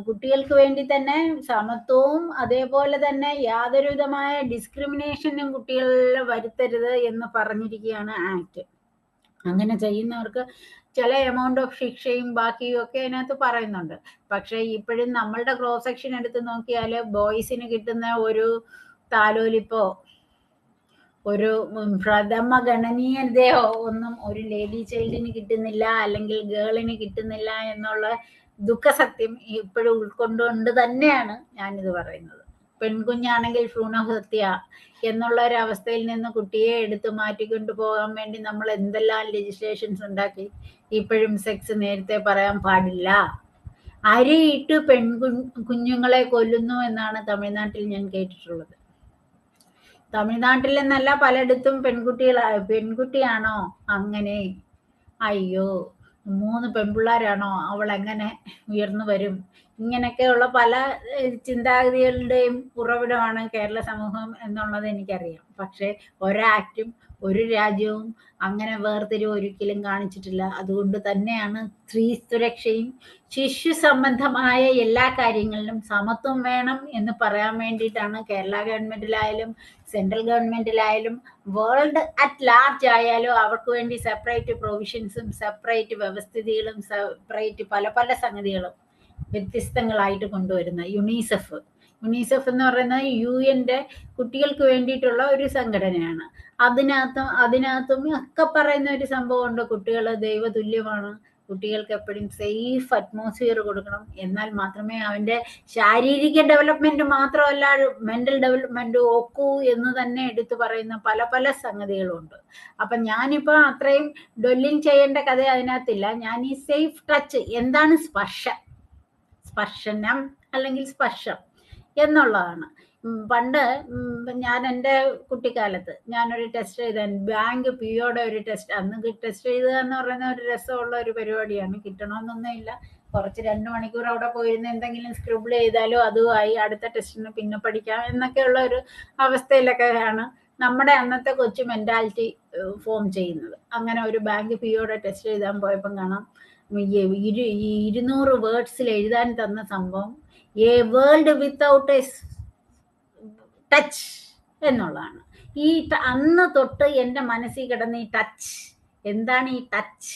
കുട്ടികൾക്ക് വേണ്ടി തന്നെ സമത്വവും അതേപോലെ തന്നെ യാതൊരു വിധമായ ഡിസ്ക്രിമിനേഷനും കുട്ടികളിൽ വരുത്തരുത് എന്ന് പറഞ്ഞിരിക്കുകയാണ് ആക്ട്. അങ്ങനെ ചെയ്യുന്നവർക്ക് ചില എമൗണ്ട് ഓഫ് ശിക്ഷയും ബാക്കിയും ഒക്കെ അതിനകത്ത് പറയുന്നുണ്ട്. പക്ഷേ ഇപ്പോഴും നമ്മളുടെ ക്രോസ് സെക്ഷൻ എടുത്ത് നോക്കിയാൽ ബോയ്സിന് കിട്ടുന്ന ഒരു താലോലിപ്പോ ഒരു പ്രഥമ ഗണനീയതയോ ഒന്നും ഒരു ലേഡി ചൈൽഡിന് കിട്ടുന്നില്ല, അല്ലെങ്കിൽ ഗേളിന് കിട്ടുന്നില്ല എന്നുള്ള ദുഃഖസത്യം ഇപ്പോഴും ഉൾക്കൊണ്ടുകൊണ്ട് തന്നെയാണ് ഞാനിത് പറയുന്നത്. പെൺകുഞ്ഞാണെങ്കിൽ ഭ്രൂണഹത്യ എന്നുള്ള ഒരു അവസ്ഥയിൽ നിന്ന് കുട്ടിയെ എടുത്തു മാറ്റിക്കൊണ്ടു പോകാൻ വേണ്ടി നമ്മൾ എന്തെല്ലാം ലെജിസ്ലേഷൻസ് ഉണ്ടാക്കി. ഇപ്പോഴും സെക്സ് നേരത്തെ പറയാൻ പാടില്ല. അരിയിട്ട് കുഞ്ഞുങ്ങളെ കൊല്ലുന്നു എന്നാണ് തമിഴ്നാട്ടിൽ ഞാൻ കേട്ടിട്ടുള്ളത്. തമിഴ്നാട്ടിൽ നിന്നല്ല, പലയിടത്തും പെൺകുട്ടിയാണോ അങ്ങനെ, അയ്യോ 3 പെൺപിള്ളേരാണോ, അവൾ എങ്ങനെ ഉയർന്നു വരും, ഇങ്ങനെയൊക്കെയുള്ള പല ചിന്താഗതികളുടെയും ഉറവിടമാണ് കേരള സമൂഹം എന്നുള്ളത് എനിക്കറിയാം. പക്ഷേ ഒരാക്റ്റും ഒരു രാജ്യവും അങ്ങനെ വേർതിരിവ് ഒരിക്കലും കാണിച്ചിട്ടില്ല. അതുകൊണ്ട് തന്നെയാണ് സ്ത്രീ സുരക്ഷയും ശിശു സംബന്ധമായ എല്ലാ കാര്യങ്ങളിലും സമത്വം വേണം എന്ന് പറയാൻ വേണ്ടിയിട്ടാണ് കേരള ഗവൺമെന്റിലായാലും സെൻട്രൽ ഗവൺമെന്റിലായാലും വേൾഡ് അറ്റ് ലാർജ് ആയാലും അവർക്ക് വേണ്ടി സെപ്പറേറ്റ് പ്രൊവിഷൻസും സെപ്പറേറ്റ് വ്യവസ്ഥിതികളും സെപ്പറേറ്റ് പല പല സംഗതികളും വ്യത്യസ്തങ്ങളായിട്ട് കൊണ്ടുവരുന്ന യുണിസെഫ് എന്ന് പറയുന്നത് UN-ന്റെ കുട്ടികൾക്ക് വേണ്ടിയിട്ടുള്ള ഒരു സംഘടനയാണ്. അതിനകത്തും ഒക്കെ പറയുന്ന ഒരു സംഭവമുണ്ട്, കുട്ടികൾ ദൈവതുല്യമാണ്, കുട്ടികൾക്ക് എപ്പോഴും സേഫ് അറ്റ്മോസ്ഫിയർ കൊടുക്കണം, എന്നാൽ മാത്രമേ അവൻ്റെ ശാരീരിക ഡെവലപ്മെന്റ് മാത്രമല്ല മെന്റൽ ഡെവലപ്മെന്റ് ഒക്കൂ എന്ന് തന്നെ എടുത്തു പറയുന്ന പല പല സംഗതികളുണ്ട്. അപ്പം ഞാനിപ്പോൾ അത്രയും ഡൊല്ലിങ് ചെയ്യേണ്ട കഥ അതിനകത്തില്ല. ഞാൻ ഈ സേഫ് ടച്ച്, എന്താണ് സ്പർശനം അല്ലെങ്കിൽ സ്പർശം എന്നുള്ളതാണ്. പണ്ട് ഞാൻ എൻ്റെ കുട്ടിക്കാലത്ത് ഞാനൊരു ടെസ്റ്റ് എഴുതാൻ ബാങ്ക് POയുടെ ഒരു ടെസ്റ്റ്, അന്ന് ടെസ്റ്റ് എഴുതുക എന്ന് പറയുന്ന ഒരു രസമുള്ള ഒരു പരിപാടിയാണ്. കിട്ടണമെന്നൊന്നുമില്ല, കുറച്ച് 2 മണിക്കൂർ അവിടെ പോയിരുന്ന് എന്തെങ്കിലും സ്ക്രിബിൾ ചെയ്താലും അതുമായി അടുത്ത ടെസ്റ്റിന് പിന്നെ പഠിക്കാം എന്നൊക്കെയുള്ള ഒരു അവസ്ഥയിലൊക്കെയാണ് നമ്മുടെ അന്നത്തെ കൊച്ചു മെന്റാലിറ്റി ഫോം ചെയ്യുന്നത്. അങ്ങനെ ഒരു ബാങ്ക് POയുടെ ടെസ്റ്റ് എഴുതാൻ പോയപ്പം കാണാം 200 വേർഡ്സിൽ എഴുതാൻ തന്ന സംഭവം A world without A touch എന്നുള്ളതാണ്. ഈ അന്ന് തൊട്ട് എൻ്റെ മനസ്സിൽ കിടന്ന ഈ ടച്ച്, എന്താണ് ഈ ടച്ച്,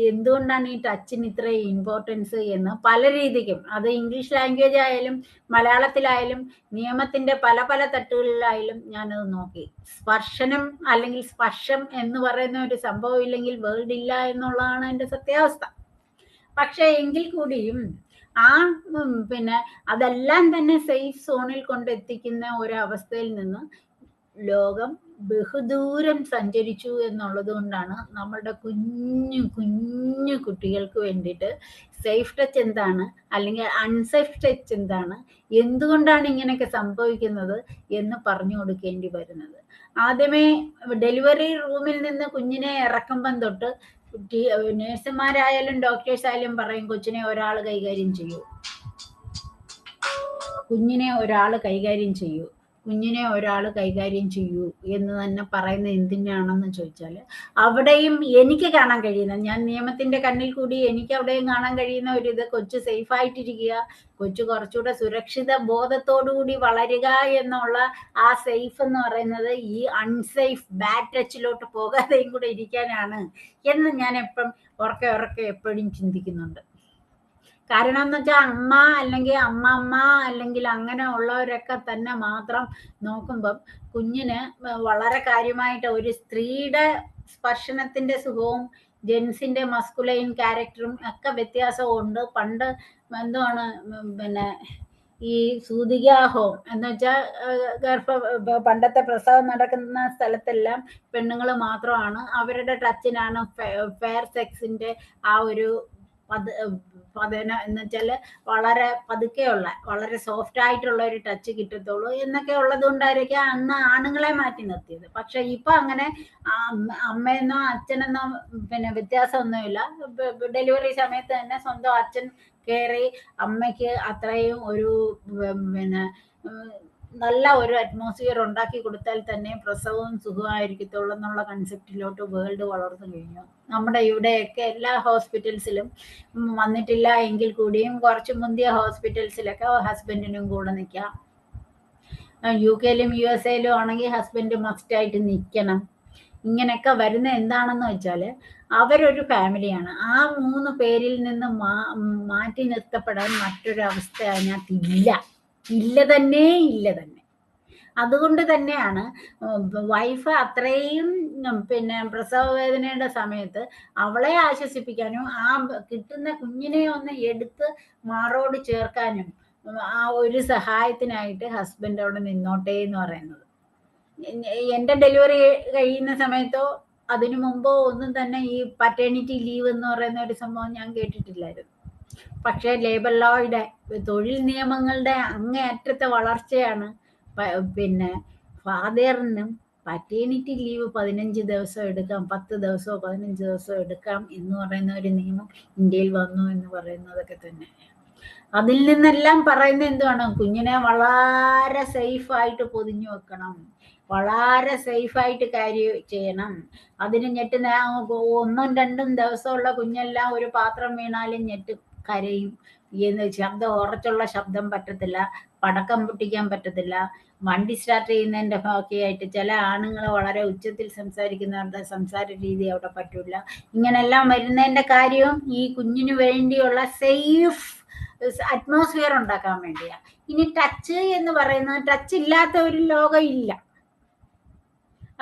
എന്തുകൊണ്ടാണ് ഈ ടച്ചിന് ഇത്രയും ഇമ്പോർട്ടൻസ് എന്ന് പല രീതിക്കും, അത് ഇംഗ്ലീഷ് ലാംഗ്വേജ് ആയാലും മലയാളത്തിലായാലും നിയമത്തിന്റെ പല പല തട്ടുകളിലായാലും ഞാനത് നോക്കി. സ്പർശനം അല്ലെങ്കിൽ സ്പർശം എന്ന് പറയുന്ന ഒരു സംഭവം ഇല്ലെങ്കിൽ വേൾഡ് ഇല്ല എന്നുള്ളതാണ് എൻ്റെ സത്യാവസ്ഥ. പക്ഷേ എങ്കിൽ കൂടിയും പിന്നെ അതെല്ലാം തന്നെ സേഫ് സോണിൽ കൊണ്ടെത്തിക്കുന്ന ഒരവസ്ഥയിൽ നിന്ന് ലോകം ബഹുദൂരം സഞ്ചരിച്ചു എന്നുള്ളത് കൊണ്ടാണ് നമ്മളുടെ കുഞ്ഞു കുട്ടികൾക്ക് വേണ്ടിയിട്ട് സേഫ് ടച്ച് എന്താണ് അല്ലെങ്കിൽ അൺസേഫ് ടച്ച് എന്താണ്, എന്തുകൊണ്ടാണ് ഇങ്ങനെയൊക്കെ സംഭവിക്കുന്നത് എന്ന് പറഞ്ഞു കൊടുക്കേണ്ടി വരുന്നത്. ആദ്യമേ ഡെലിവറി റൂമിൽ നിന്ന് കുഞ്ഞിനെ ഇറക്കുമ്പം തൊട്ട് നേഴ്സുമാരായാലും ഡോക്ടേഴ്സ് ആയാലും പറയും കൊച്ചിനെ ഒരാൾ കൈകാര്യം ചെയ്യൂ, കുഞ്ഞിനെ ഒരാൾ കൈകാര്യം ചെയ്യൂ എന്ന് തന്നെ പറയുന്നത് എന്തിനാണെന്ന് ചോദിച്ചാൽ, അവിടെയും എനിക്ക് കാണാൻ കഴിയുന്ന, ഞാൻ നിയമത്തിന്റെ കണ്ണിൽ കൂടി എനിക്ക് അവിടെയും കാണാൻ കഴിയുന്ന ഒരു ഇത്, കൊച്ചു സേഫായിട്ടിരിക്കുക, കൊച്ചു കുറച്ചുകൂടെ സുരക്ഷിത ബോധത്തോടുകൂടി വളരുക എന്നുള്ള ആ സേഫ് എന്ന് പറയുന്നത് ഈ അൺസേഫ് ബാഡ് ടച്ചിലോട്ട് പോകാതെയും കൂടെ ഇരിക്കാനാണ് എന്ന് ഞാൻ ഉറക്കെ എപ്പോഴും ചിന്തിക്കുന്നുണ്ട്. കാരണം എന്ന് വെച്ചാൽ അമ്മ അല്ലെങ്കിൽ അമ്മ അല്ലെങ്കിൽ അങ്ങനെ ഉള്ളവരൊക്കെ തന്നെ മാത്രം നോക്കുമ്പം കുഞ്ഞിന് വളരെ കാര്യമായിട്ട് ഒരു സ്ത്രീയുടെ സ്പർശനത്തിന്റെ സുഖവും ജെൻസിന്റെ മസ്കുലൈൻ ക്യാരക്ടറും ഒക്കെ വ്യത്യാസമുണ്ട്. പണ്ട് എന്തുവാണ് പിന്നെ ഈ സൂതികാഹോം എന്ന് വെച്ചാൽ പണ്ടത്തെ പ്രസവം നടക്കുന്ന സ്ഥലത്തെല്ലാം പെണ്ണുങ്ങൾ മാത്രമാണ്, അവരുടെ ടച്ചിനാണ് ഫെയർ സെക്സിന്റെ ആ ഒരു പതന എന്ന് വെച്ചാൽ വളരെ പതുക്കെയുള്ള വളരെ സോഫ്റ്റ് ആയിട്ടുള്ള ഒരു ടച്ച് കിട്ടത്തുള്ളൂ എന്നൊക്കെ ഉള്ളത് കൊണ്ടായിരിക്കും അന്ന് ആണുങ്ങളെ മാറ്റി നിർത്തിയത്. പക്ഷെ ഇപ്പൊ അങ്ങനെ അമ്മയെന്നോ അച്ഛനെന്നോ പിന്നെ വ്യത്യാസമൊന്നുമില്ല. ഡെലിവറി സമയത്ത് തന്നെ സ്വന്തം അച്ഛൻ കയറി അമ്മയ്ക്ക് അത്രയും ഒരു പിന്നെ നല്ല ഒരു അറ്റ്മോസ്ഫിയർ ഉണ്ടാക്കി കൊടുത്താൽ തന്നെ പ്രസവവും സുഖമായിരിക്കത്തുള്ളൂ എന്നുള്ള കൺസെപ്റ്റിലോട്ട് വേൾഡ് വളർന്നു കഴിഞ്ഞു. നമ്മുടെ ഇവിടെയൊക്കെ എല്ലാ ഹോസ്പിറ്റൽസിലും വന്നിട്ടില്ല എങ്കിൽ കൂടിയും കുറച്ച് മുന്തിയ ഹോസ്പിറ്റൽസിലൊക്കെ ഹസ്ബൻഡിനും കൂടെ നിൽക്കാം. UK-ലും USA-ലും ആണെങ്കിൽ ഹസ്ബൻഡ് മസ്റ്റായിട്ട് നിൽക്കണം. ഇങ്ങനെയൊക്കെ വരുന്ന എന്താണെന്ന് വെച്ചാൽ അവരൊരു ഫാമിലിയാണ്. ആ 3 പേരിൽ നിന്ന് മാറ്റി നിർത്തപ്പെടാൻ മറ്റൊരു അവസ്ഥ അതിനകത്തില്ല, ഇല്ല തന്നെ. അതുകൊണ്ട് തന്നെയാണ് വൈഫ് അത്രയും പിന്നെ പ്രസവ വേദനയുടെ സമയത്ത് അവളെ ആശ്വസിപ്പിക്കാനും ആ കിട്ടുന്ന കുഞ്ഞിനെ ഒന്ന് എടുത്ത് മാറോട് ചേർക്കാനും ആ ഒരു സഹായത്തിനായിട്ട് ഹസ്ബൻഡ് അവിടെ നിന്നോട്ടെ എന്ന് പറയുന്നത്. എൻ്റെ ഡെലിവറി കഴിയുന്ന സമയത്തോ അതിനു മുമ്പോ ഒന്നും തന്നെ ഈ പറ്റേണിറ്റി ലീവ് എന്ന് പറയുന്ന ഒരു സംഭവം ഞാൻ കേട്ടിട്ടില്ലായിരുന്നു. പക്ഷേ ലേബർ ലോയുടെ തൊഴിൽ നിയമങ്ങളുടെ അങ്ങേയറ്റത്തെ വളർച്ചയാണ് പിന്നെ ഫാദറിനും പറ്റേണിറ്റി ലീവ് 15 ദിവസം എടുക്കാം, 10 ദിവസമോ 15 ദിവസമോ എടുക്കാം എന്ന് പറയുന്ന ഒരു നിയമം ഇന്ത്യയിൽ വന്നു എന്ന് പറയുന്നതൊക്കെ തന്നെ. അതിൽ നിന്നെല്ലാം പറയുന്ന എന്തുവാണ്, കുഞ്ഞിനെ വളരെ സേഫായിട്ട് പൊതിഞ്ഞു വെക്കണം, വളരെ സേഫായിട്ട് കാര്യം ചെയ്യണം. അതിന് ഞെട്ടുന്ന 1ഉം 2ഉം ദിവസമുള്ള കുഞ്ഞെല്ലാം ഒരു പാത്രം വീണാലും ഞെട്ട് കരയും. ശബ്ദം ഉറച്ചുള്ള ശബ്ദം പറ്റത്തില്ല, പടക്കം പൊട്ടിക്കാൻ പറ്റത്തില്ല, വണ്ടി സ്റ്റാർട്ട് ചെയ്യുന്നതിൻ്റെ ബാക്കിയായിട്ട് ചില ആണുങ്ങൾ വളരെ ഉച്ചത്തിൽ സംസാരിക്കുന്നവരുടെ സംസാര രീതി അവിടെ പറ്റൂല. ഇങ്ങനെല്ലാം വരുന്നതിൻ്റെ കാര്യവും ഈ കുഞ്ഞിന് വേണ്ടിയുള്ള സേഫ് അറ്റ്മോസ്ഫിയർ ഉണ്ടാക്കാൻ വേണ്ടിയാണ്. ഇനി ടച്ച് എന്ന് പറയുന്നത്, ടച്ച് ഇല്ലാത്ത ഒരു ലോകം ഇല്ല.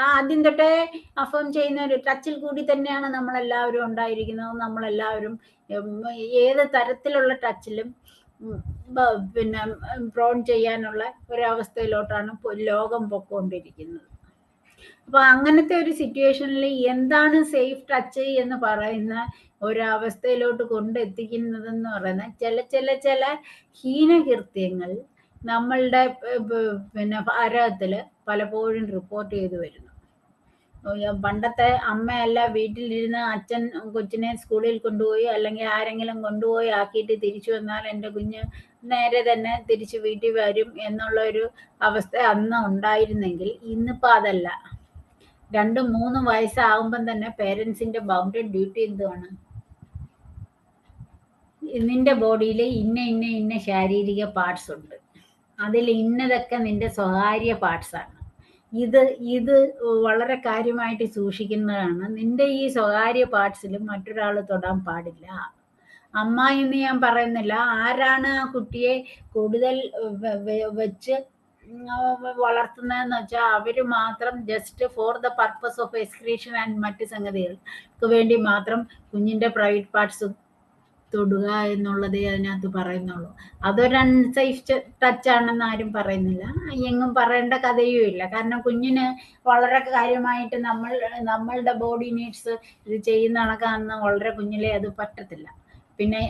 ആദ്യം തൊട്ടേ അഫേം ചെയ്യുന്ന ഒരു ടച്ചിൽ കൂടി തന്നെയാണ് നമ്മളെല്ലാവരും ഉണ്ടായിരിക്കുന്നത്. നമ്മളെല്ലാവരും ഏത് തരത്തിലുള്ള ടച്ചിലും പിന്നെ പ്രോൺ ചെയ്യാനുള്ള ഒരവസ്ഥയിലോട്ടാണ് ലോകം പൊക്കോണ്ടിരിക്കുന്നത്. അപ്പൊ അങ്ങനത്തെ ഒരു സിറ്റുവേഷനിൽ എന്താണ് സേഫ് ടച്ച് എന്ന് പറയുന്ന ഒരവസ്ഥയിലോട്ട് കൊണ്ടെത്തിക്കുന്നതെന്ന് പറയുന്ന ചില ഹീനകൃത്യങ്ങൾ നമ്മളുടെ പിന്നെ ഭാരതത്തില് പലപ്പോഴും റിപ്പോർട്ട് ചെയ്തു വരുന്നു. പണ്ടത്തെ അമ്മയല്ല വീട്ടിലിരുന്ന് അച്ഛൻ കൊച്ചിനെ സ്കൂളിൽ കൊണ്ടുപോയി അല്ലെങ്കിൽ ആരെങ്കിലും കൊണ്ടുപോയി ആക്കിയിട്ട് തിരിച്ചു വന്നാൽ എൻ്റെ കുഞ്ഞ് നേരെ തന്നെ തിരിച്ച് വീട്ടിൽ വരും എന്നുള്ള ഒരു അവസ്ഥ അന്ന് ഉണ്ടായിരുന്നെങ്കിൽ ഇന്നിപ്പോൾ അതല്ല. 2-3 വയസ്സാകുമ്പം തന്നെ പേരൻസിന്റെ ബൗണ്ടഡ് ഡ്യൂട്ടി എന്തുവാണ്, നിന്റെ ബോഡിയിൽ ഇന്ന ശാരീരിക പാർട്സ് ഉണ്ട്, അതിൽ ഇന്നതൊക്കെ നിന്റെ സ്വകാര്യ പാർട്സാണ്. ഇത് വളരെ കാര്യമായിട്ട് സൂക്ഷിക്കുന്നതാണ്. നിന്റെ ഈ സ്വകാര്യ പാർട്സിലും മറ്റൊരാൾ തൊടാൻ പാടില്ല. അമ്മ എന്ന് ഞാൻ പറയുന്നില്ല, ആരാണ് ആ കുട്ടിയെ കൂടുതൽ വെച്ച് വളർത്തുന്നതെന്ന് വെച്ചാൽ അവര് മാത്രം just for the purpose of excretion and മറ്റ് സംഗതികൾക്ക് വേണ്ടി മാത്രം കുഞ്ഞിന്റെ പ്രൈവറ്റ് പാർട്സ് തൊടുക എന്നുള്ളതേ അതിനകത്ത് പറയുന്നുള്ളൂ. അതൊരു അൺസേഫ് ടച്ച് ആണെന്ന് ആരും പറയുന്നില്ല, എങ്ങും പറയേണ്ട കഥയും ഇല്ല. കാരണം കുഞ്ഞിന് വളരെ കാര്യമായിട്ട് നമ്മളുടെ ബോഡി നീഡ്സ് ഇത് ചെയ്യുന്ന കണക്കാണെന്ന് വളരെ കുഞ്ഞിലെ അത് പറ്റത്തില്ല. പിന്നെ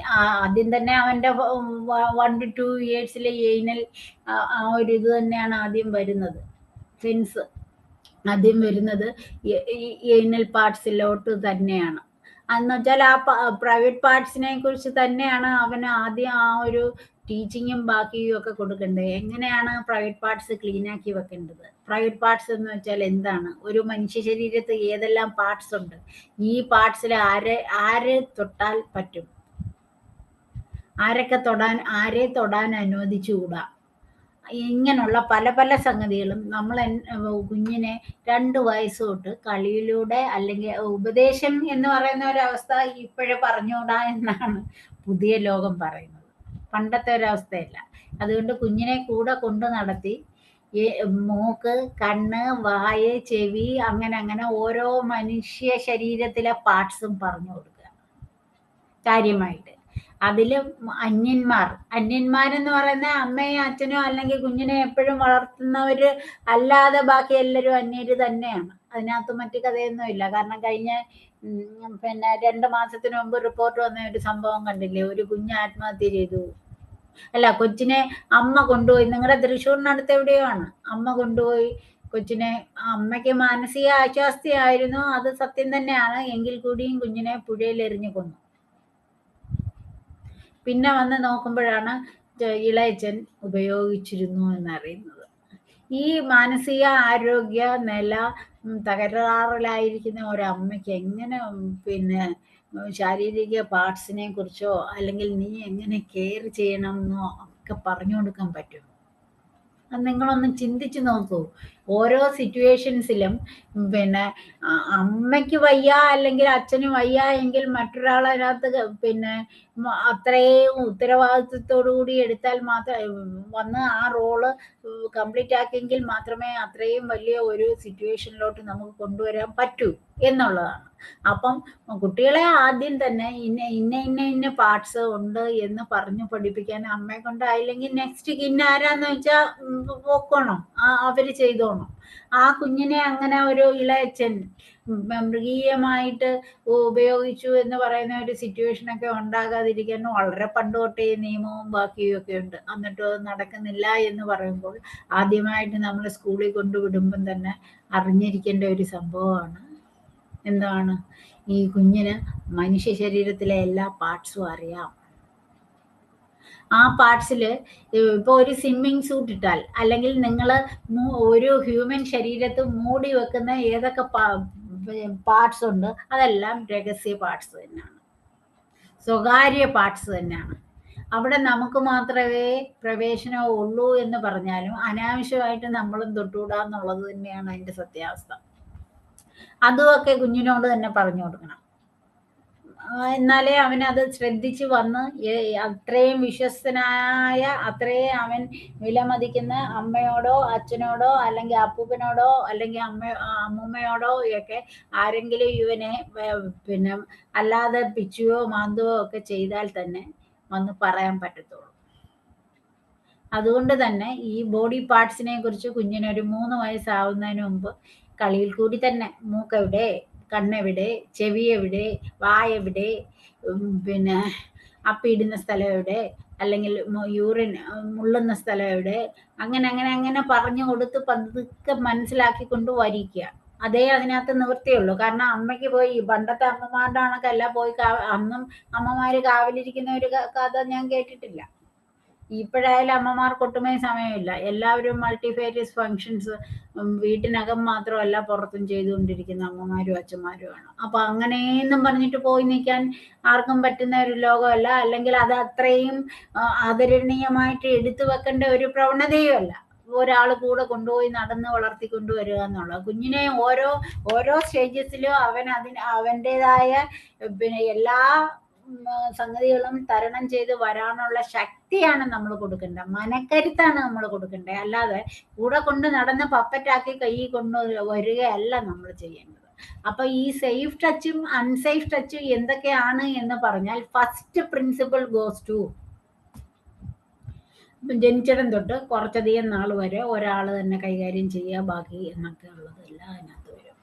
ആദ്യം തന്നെ അവൻ്റെ 1 to 2 ഇയേഴ്സിലെ ഏനൽ ആ ഒരു ഇത് തന്നെയാണ് ആദ്യം വരുന്നത്. സെൻസ് ആദ്യം വരുന്നത് ഏനൽ പാർട്സിലോട്ട് തന്നെയാണ്. എന്ന് വെച്ചാൽ ആ പ്രൈവറ്റ് പാർട്സിനെ കുറിച്ച് തന്നെയാണ് അവന് ആദ്യം ആ ഒരു ടീച്ചിങ്ങും ബാക്കിയും ഒക്കെ കൊടുക്കേണ്ടത്. എങ്ങനെയാണ് പ്രൈവറ്റ് പാർട്സ് ക്ലീൻ ആക്കി വെക്കേണ്ടത്. പ്രൈവറ്റ് പാർട്സ് എന്ന് വെച്ചാൽ എന്താണ്, ഒരു മനുഷ്യ ശരീരത്തിൽ ഏതെല്ലാം പാർട്സ് ഉണ്ട്, ഈ പാർട്സിൽ ആരെ തൊട്ടാൽ പറ്റും, ആരെ തൊടാൻ അനുവദിച്ചുകൂടാ, ഇങ്ങനെയുള്ള പല സംഗതികളും നമ്മൾ കുഞ്ഞിനെ 2 വയസ്സ് തൊട്ട് കളിയിലൂടെ അല്ലെങ്കിൽ ഉപദേശം എന്ന് പറയുന്ന ഒരവസ്ഥ ഇപ്പോഴേ പറഞ്ഞുകൂടാ എന്നാണ് പുതിയ ലോകം പറയുന്നത്. പണ്ടത്തെ ഒരവസ്ഥയല്ല. അതുകൊണ്ട് കുഞ്ഞിനെ കൂടെ കൊണ്ട് നടത്തി മൂക്ക്, കണ്ണ്, വായ്, ചെവി, അങ്ങനെ ഓരോ മനുഷ്യ ശരീരത്തിലെ പാർട്സും പറഞ്ഞു കൊടുക്കുക കാര്യമായിട്ട്. അതില് അന്യന്മാരെന്ന് പറയുന്ന അമ്മയും അച്ഛനും അല്ലെങ്കിൽ കുഞ്ഞിനെ എപ്പോഴും വളർത്തുന്നവര് അല്ലാതെ ബാക്കി എല്ലാവരും അന്യര് തന്നെയാണ്. അതിനകത്ത് മറ്റു കഥയൊന്നുമില്ല. കാരണം കഴിഞ്ഞ 2 മാസത്തിന് മുമ്പ് റിപ്പോർട്ട് വന്ന ഒരു സംഭവം കണ്ടില്ലേ? ഒരു കുഞ്ഞ് ആത്മഹത്യ ചെയ്തു. അല്ല, കൊച്ചിനെ അമ്മ കൊണ്ടുപോയി, നിങ്ങളുടെ തൃശ്ശൂരിനടുത്ത് എവിടെയോ ആണ്, അമ്മ കൊണ്ടുപോയി കൊച്ചിനെ. അമ്മയ്ക്ക് മാനസിക ആശ്വാസ്തിയായിരുന്നു, അത് സത്യം തന്നെയാണ്. എങ്കിൽ കൂടിയും കുഞ്ഞിനെ പുഴയിൽ എറിഞ്ഞു കൊന്നു. പിന്നെ വന്ന് നോക്കുമ്പോഴാണ് ഇളയച്ചൻ ഉപയോഗിച്ചിരുന്നു എന്നറിയുന്നത്. ഈ മാനസിക ആരോഗ്യ നില തകരാറിലായിരിക്കുന്ന ഒരമ്മയ്ക്ക് എങ്ങനെ ശാരീരിക പാർട്സിനെ കുറിച്ചോ അല്ലെങ്കിൽ നീ എങ്ങനെ കെയർ ചെയ്യണമെന്നോ ഒക്കെ പറഞ്ഞു കൊടുക്കാൻ പറ്റും? അത് നിങ്ങളൊന്ന് ചിന്തിച്ചു നോക്കൂ. ഓരോ സിറ്റുവേഷൻസിലും അമ്മയ്ക്ക് വയ്യ അല്ലെങ്കിൽ അച്ഛന് വയ്യ എങ്കിൽ മറ്റൊരാളതിനകത്ത് അത്രയും ഉത്തരവാദിത്വത്തോടു കൂടി എടുത്താൽ വന്ന് ആ റോള് കംപ്ലീറ്റ് ആക്കിയെങ്കിൽ മാത്രമേ അത്രയും വലിയ ഒരു സിറ്റുവേഷനിലോട്ട് നമുക്ക് കൊണ്ടുവരാൻ പറ്റൂ എന്നുള്ളതാണ്. അപ്പം കുട്ടികളെ ആദ്യം തന്നെ ഇന്ന പാർട്സ് ഉണ്ട് എന്ന് പറഞ്ഞു പഠിപ്പിക്കാൻ അമ്മയെ കൊണ്ടായില്ലെങ്കിൽ നെക്സ്റ്റ് ആരാന്ന് വെച്ചാൽ പോക്കോണം, അവര് ചെയ്തോണം. ആ കുഞ്ഞിനെ അങ്ങനെ ഒരു ഇളയച്ചൻ മൃഗീയമായിട്ട് ഉപയോഗിച്ചു എന്ന് പറയുന്ന ഒരു സിറ്റുവേഷൻ ഒക്കെ ഉണ്ടാകാതിരിക്കാൻ വളരെ പണ്ട് തൊട്ടേ നിയമവും ബാക്കിയും ഒക്കെ ഉണ്ട്. എന്നിട്ട് അത് നടക്കുന്നില്ല എന്ന് പറയുമ്പോൾ ആദ്യമായിട്ട് നമ്മൾ സ്കൂളിൽ കൊണ്ടുവിടുമ്പം തന്നെ അറിഞ്ഞിരിക്കേണ്ട ഒരു സംഭവമാണ് എന്താണ്, ഈ കുഞ്ഞിന് മനുഷ്യ ശരീരത്തിലെ എല്ലാ പാർട്സും അറിയാം. ആ പാർട്സിൽ ഇപ്പോൾ ഒരു സ്വിമ്മിങ് സൂട്ട് ഇട്ടാൽ അല്ലെങ്കിൽ നിങ്ങൾ ഒരു ഹ്യൂമൻ ശരീരത്ത് മൂടി വെക്കുന്ന ഏതൊക്കെ പാർട്സ് ഉണ്ട് അതെല്ലാം രഹസ്യ പാർട്സ് തന്നെയാണ്, സ്വകാര്യ പാർട്സ് തന്നെയാണ്. അവിടെ നമുക്ക് മാത്രമേ പ്രവേശനം ഉള്ളൂ എന്ന് പറഞ്ഞാലും അനാവശ്യമായിട്ട് നമ്മളും തൊട്ടുകൂടാന്നുള്ളത് തന്നെയാണ് അതിൻ്റെ സത്യാവസ്ഥ. അതുമൊക്കെ കുഞ്ഞിനോട് തന്നെ പറഞ്ഞു കൊടുക്കണം. എന്നാലേ അവനത് ശ്രദ്ധിച്ച് വന്ന് അത്രയും വിശ്വസ്തനായ, അത്രയും അവൻ വിലമതിക്കുന്ന അമ്മയോടോ അച്ഛനോടോ അല്ലെങ്കിൽ അപ്പൂപ്പനോടോ അല്ലെങ്കിൽ അമ്മൂമ്മയോടോ ഒക്കെ ആരെങ്കിലും ഇവനെ അല്ലാതെ പിച്ചുവോ മാന്തുവോ ഒക്കെ ചെയ്താൽ തന്നെ വന്ന് പറയാൻ പറ്റത്തുള്ളൂ. അതുകൊണ്ട് തന്നെ ഈ ബോഡി പാർട്സിനെ കുറിച്ച് കുഞ്ഞിനൊരു 3 വയസ്സാവുന്നതിന് മുമ്പ് കളിയിൽ കൂടി തന്നെ മൂക്കെവിടെ, കണ്ണെവിടെ, ചെവി എവിടെ, വായെവിടെ, അപ്പിയിടുന്ന സ്ഥലം എവിടെ, അല്ലെങ്കിൽ യൂറിൻ മുള്ളുന്ന സ്ഥലം എവിടെ, അങ്ങനെ പറഞ്ഞു കൊടുത്ത് പതുക്കെ മനസ്സിലാക്കിക്കൊണ്ട് വരിക്കുക. അതേ അതിനകത്ത് നിവൃത്തിയുള്ളൂ. കാരണം അമ്മയ്ക്ക് പോയി പണ്ടത്തെ അമ്മമാരുടെ കണക്കല്ല പോയി അന്നും അമ്മമാര് കാവലിരിക്കുന്ന ഒരു കഥ ഞാൻ കേട്ടിട്ടില്ല. ഇപ്പോഴായാലും അമ്മമാർക്ക് ഒട്ടുമേ സമയമില്ല. എല്ലാവരും മൾട്ടിഫേരിയസ് ഫങ്ഷൻസ് വീട്ടിനകം മാത്രമല്ല പുറത്തും ചെയ്തുകൊണ്ടിരിക്കുന്ന അമ്മമാരും അച്ഛന്മാരുമാണ്. അപ്പൊ അങ്ങനെയെന്നും പറഞ്ഞിട്ട് പോയി നിൽക്കാൻ ആർക്കും പറ്റുന്ന ഒരു ലോകമല്ല, അല്ലെങ്കിൽ അത് അത്രയും ആദരണീയമായിട്ട് എടുത്തു വെക്കേണ്ട ഒരു പ്രവണതയുമല്ല. ഒരാൾ കൂടെ കൊണ്ടുപോയി നടന്ന് വളർത്തിക്കൊണ്ടുവരിക എന്നുള്ള കുഞ്ഞിനെ ഓരോ സ്റ്റേജസിലും അവൻ്റെതായ എല്ലാ സംഗതികളും തരണം ചെയ്ത് വരാനുള്ള ശക്തിയാണ് നമ്മൾ കൊടുക്കേണ്ടത്, മനക്കരുത്താണ് നമ്മൾ കൊടുക്കേണ്ടത്. അല്ലാതെ കൂടെ കൊണ്ട് നടന്ന് പപ്പറ്റാക്കി കൈ കൊണ്ട് വരികയല്ല നമ്മൾ ചെയ്യേണ്ടത്. അപ്പൊ ഈ സേഫ് ടച്ചും അൺസേഫ് ടച്ചും എന്തൊക്കെയാണ് എന്ന് പറഞ്ഞാൽ ഫസ്റ്റ് പ്രിൻസിപ്പിൾ ഗോസ് ടു ജനിച്ചിടം തൊട്ട് കുറച്ചധികം നാൾ വരെ ഒരാൾ തന്നെ കൈകാര്യം ചെയ്യുക, ബാക്കി എന്നൊക്കെ ഉള്ളതെല്ലാം അതിനകത്ത് വരും.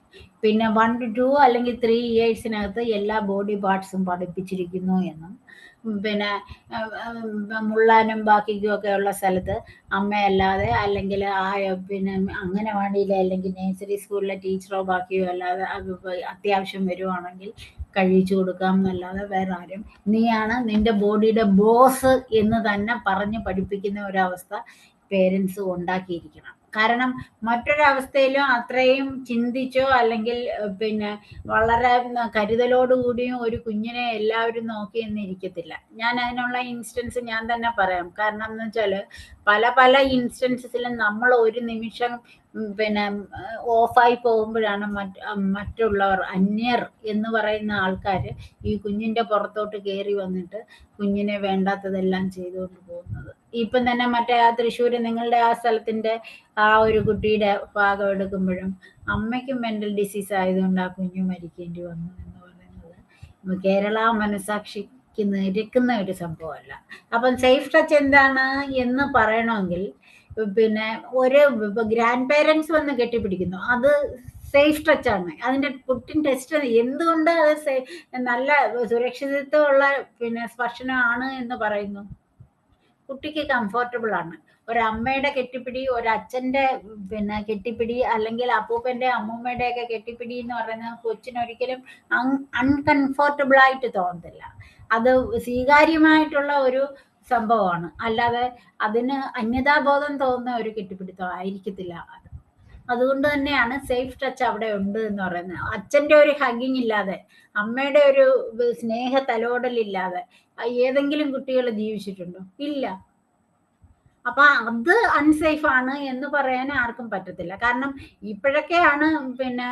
പിന്നെ 1 to 2 അല്ലെങ്കിൽ 3 ഇയേഴ്സിനകത്ത് എല്ലാ ബോഡി പാർട്സും പഠിപ്പിച്ചിരിക്കുന്നു എന്നും മുള്ളാനും ബാക്കിക്കും ഒക്കെ ഉള്ള സ്ഥലത്ത് അമ്മയല്ലാതെ അല്ലെങ്കിൽ അംഗനവാടിയിലെ അല്ലെങ്കിൽ നേഴ്സറി സ്കൂളിലെ ടീച്ചറോ ബാക്കിയോ അല്ലാതെ അത്യാവശ്യം വരുവാണെങ്കിൽ കഴിച്ചു കൊടുക്കാം എന്നല്ലാതെ വേറെ ആരും നീയാണ് നിന്റെ ബോഡിയുടെ ബോസ് എന്ന് തന്നെ പറഞ്ഞ് പഠിപ്പിക്കുന്ന ഒരവസ്ഥ പേരൻസ് ഉണ്ടാക്കിയിരിക്കണം. കാരണം മറ്റൊരവസ്ഥയിലും അത്രയും ചിന്തിച്ചോ അല്ലെങ്കിൽ വളരെ കരുതലോടുകൂടിയും ഒരു കുഞ്ഞിനെ എല്ലാവരും നോക്കി എന്നിരിക്കത്തില്ല. ഞാൻ അതിനുള്ള ഇൻസ്റ്റൻസ് ഞാൻ തന്നെ പറയാം. കാരണം എന്ന് വെച്ചാൽ പല ഇൻസ്റ്റൻസിലും നമ്മൾ ഒരു നിമിഷം ഓഫായി പോകുമ്പോഴാണ് മറ്റുള്ളവർ അന്യർ എന്ന് പറയുന്ന ആൾക്കാർ ഈ കുഞ്ഞിൻ്റെ പുറത്തോട്ട് കയറി വന്നിട്ട് കുഞ്ഞിനെ വേണ്ടാത്തതെല്ലാം ചെയ്തുകൊണ്ട് പോകുന്നത്. ഇപ്പം തന്നെ മറ്റേ ആ തൃശ്ശൂര് നിങ്ങളുടെ ആ സ്ഥലത്തിന്റെ ആ ഒരു കുട്ടിയുടെ ഭാഗം എടുക്കുമ്പോഴും അമ്മയ്ക്കും മെന്റൽ ഡിസീസ് ആയതുകൊണ്ട് ആ കുഞ്ഞു മരിക്കേണ്ടി വന്നു എന്ന് പറയുന്നത് കേരള മനസാക്ഷിക്ക് നിരക്കുന്ന ഒരു സംഭവമല്ല. അപ്പം സേഫ് ടച്ച് എന്താണ് എന്ന് പറയണമെങ്കിൽ പിന്നെ ഒരു ഗ്രാൻഡ് പേരൻസ് വന്ന് കെട്ടിപ്പിടിക്കുന്നു, അത് സേഫ് ടച്ച് ആണ്. അതിന്റെ പുട്ടിൻ ടെസ്റ്റ് എന്തുകൊണ്ട് അത് നല്ല സുരക്ഷിതത്വമുള്ള പിന്നെ സ്പർശനമാണ് എന്ന് പറയുന്നു. കുട്ടിക്ക് കംഫർട്ടബിൾ ആണ്. ഒരമ്മയുടെ കെട്ടിപ്പിടി, ഒരച്ഛന്റെ പിന്നെ കെട്ടിപ്പിടി, അല്ലെങ്കിൽ അപ്പൂപ്പന്റെ അമ്മൂമ്മയുടെ ഒക്കെ കെട്ടിപ്പിടി എന്ന് പറയുന്നത് കൊച്ചിനൊരിക്കലും അൺകംഫർട്ടബിൾ ആയിട്ട് തോന്നത്തില്ല. അത് സ്വീകാര്യമായിട്ടുള്ള ഒരു സംഭവമാണ്, അല്ലാതെ അതിന് അന്യതാബോധം തോന്നുന്ന ഒരു കെട്ടിപ്പിടുത്തം ആയിരിക്കത്തില്ല. അതുകൊണ്ട് തന്നെയാണ് സേഫ് ടച്ച് അവിടെ ഉണ്ട് എന്ന് പറയുന്നത്. അച്ഛന്റെ ഒരു ഹഗിങ് ഇല്ലാതെ, അമ്മയുടെ ഒരു സ്നേഹ തലോടലില്ലാതെ ഏതെങ്കിലും കുട്ടികൾ ജീവിച്ചിട്ടുണ്ടോ? ഇല്ല. അപ്പൊ അത് അൺസേഫ് ആണ് എന്ന് പറയാൻ ആർക്കും പറ്റത്തില്ല. കാരണം ഇപ്പോഴൊക്കെയാണ് പിന്നെ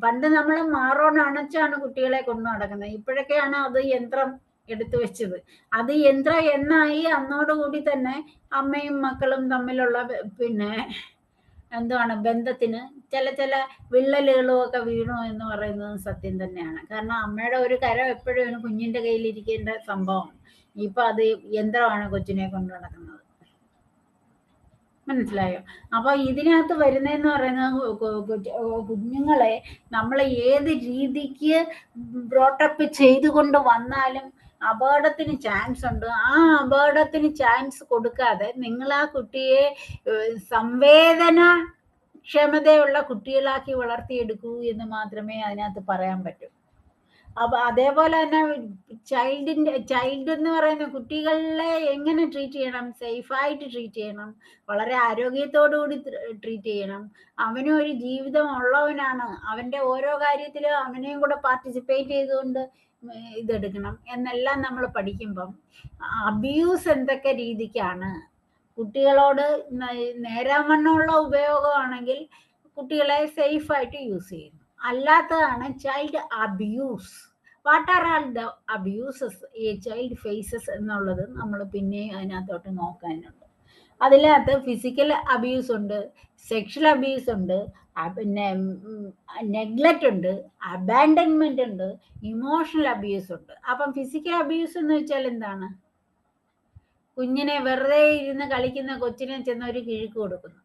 പണ്ട് നമ്മൾ മാറോൺ അണച്ചാണ് കുട്ടികളെ കൊണ്ടു നടക്കുന്നത്. ഇപ്പോഴൊക്കെയാണ് അത് യന്ത്രം എടുത്തു വെച്ചത്. അത് യന്ത്രം എന്നായി അന്നോടുകൂടി തന്നെ അമ്മയും മക്കളും തമ്മിലുള്ള പിന്നെ എന്താണ് ബന്ധത്തിന് ചില വിള്ളലുകളും ഒക്കെ വീണു എന്ന് പറയുന്നത് സത്യം തന്നെയാണ്. കാരണം അമ്മയുടെ ഒരു കരം എപ്പോഴും കുഞ്ഞിന്റെ കയ്യിൽ ഇരിക്കേണ്ട സംഭവം, ഇപ്പൊ അത് യന്ത്രമാണ് കൊച്ചിനെ കൊണ്ടു നടക്കുന്നത്. മനസ്സിലായോ? അപ്പൊ ഇതിനകത്ത് വരുന്നതെന്ന് പറയുന്നത് കുഞ്ഞുങ്ങളെ നമ്മൾ ഏത് രീതിക്ക് ബ്രോട്ടപ്പ് ചെയ്തുകൊണ്ട് വന്നാലും അപകടത്തിന് ചാൻസ് ഉണ്ട്. ആ അപകടത്തിന് ചാൻസ് കൊടുക്കാതെ നിങ്ങൾ ആ കുട്ടിയെ സംവേദന ക്ഷമതയുള്ള കുട്ടികളാക്കി വളർത്തിയെടുക്കൂ എന്ന് മാത്രമേ അതിനകത്ത് പറയാൻ പറ്റൂ. അപ്പൊ അതേപോലെ തന്നെ ചൈൽഡ് എന്ന് പറയുന്ന കുട്ടികളെ എങ്ങനെ ട്രീറ്റ് ചെയ്യണം? സേഫായിട്ട് ട്രീറ്റ് ചെയ്യണം, വളരെ ആരോഗ്യത്തോടു കൂടി ട്രീറ്റ് ചെയ്യണം. അവനും ഒരു ജീവിതം ഉള്ളവനാണ്, അവന്റെ ഓരോ കാര്യത്തിലും അവനെയും കൂടെ പാർട്ടിസിപ്പേറ്റ് ചെയ്തുകൊണ്ട് ഇതെടുക്കണം എന്നെല്ലാം നമ്മൾ പഠിക്കുമ്പം അബ്യൂസ് എന്തൊക്കെ രീതിക്കാണ്, കുട്ടികളോട് നേരാവണ്ണമുള്ള ഉപയോഗമാണെങ്കിൽ കുട്ടികളെ സേഫായിട്ട് യൂസ് ചെയ്യുന്നു, അല്ലാത്തതാണ് child abuse. What are all the abuses ഈ ചൈൽഡ് ഫേസസ് എന്നുള്ളത് നമ്മൾ പിന്നെയും അതിനകത്തോട്ട് നോക്കാനുണ്ട്. അതിനകത്ത് ഫിസിക്കൽ അബ്യൂസ് ഉണ്ട്, സെക്ഷൽ അബ്യൂസ് ഉണ്ട്, പിന്നെ നെഗ്ലക്റ്റ് ഉണ്ട്, അബാൻഡൻമെന്റ് ഉണ്ട്, ഇമോഷണൽ അബ്യൂസ് ഉണ്ട്. അപ്പം ഫിസിക്കൽ അബ്യൂസ് എന്ന് വെച്ചാൽ എന്താണ്? കുഞ്ഞിനെ വെറുതെ ഇരുന്ന് കളിക്കുന്ന കൊച്ചിനെ ചെന്ന് ഒരു കിഴുക്ക് കൊടുക്കുന്നു.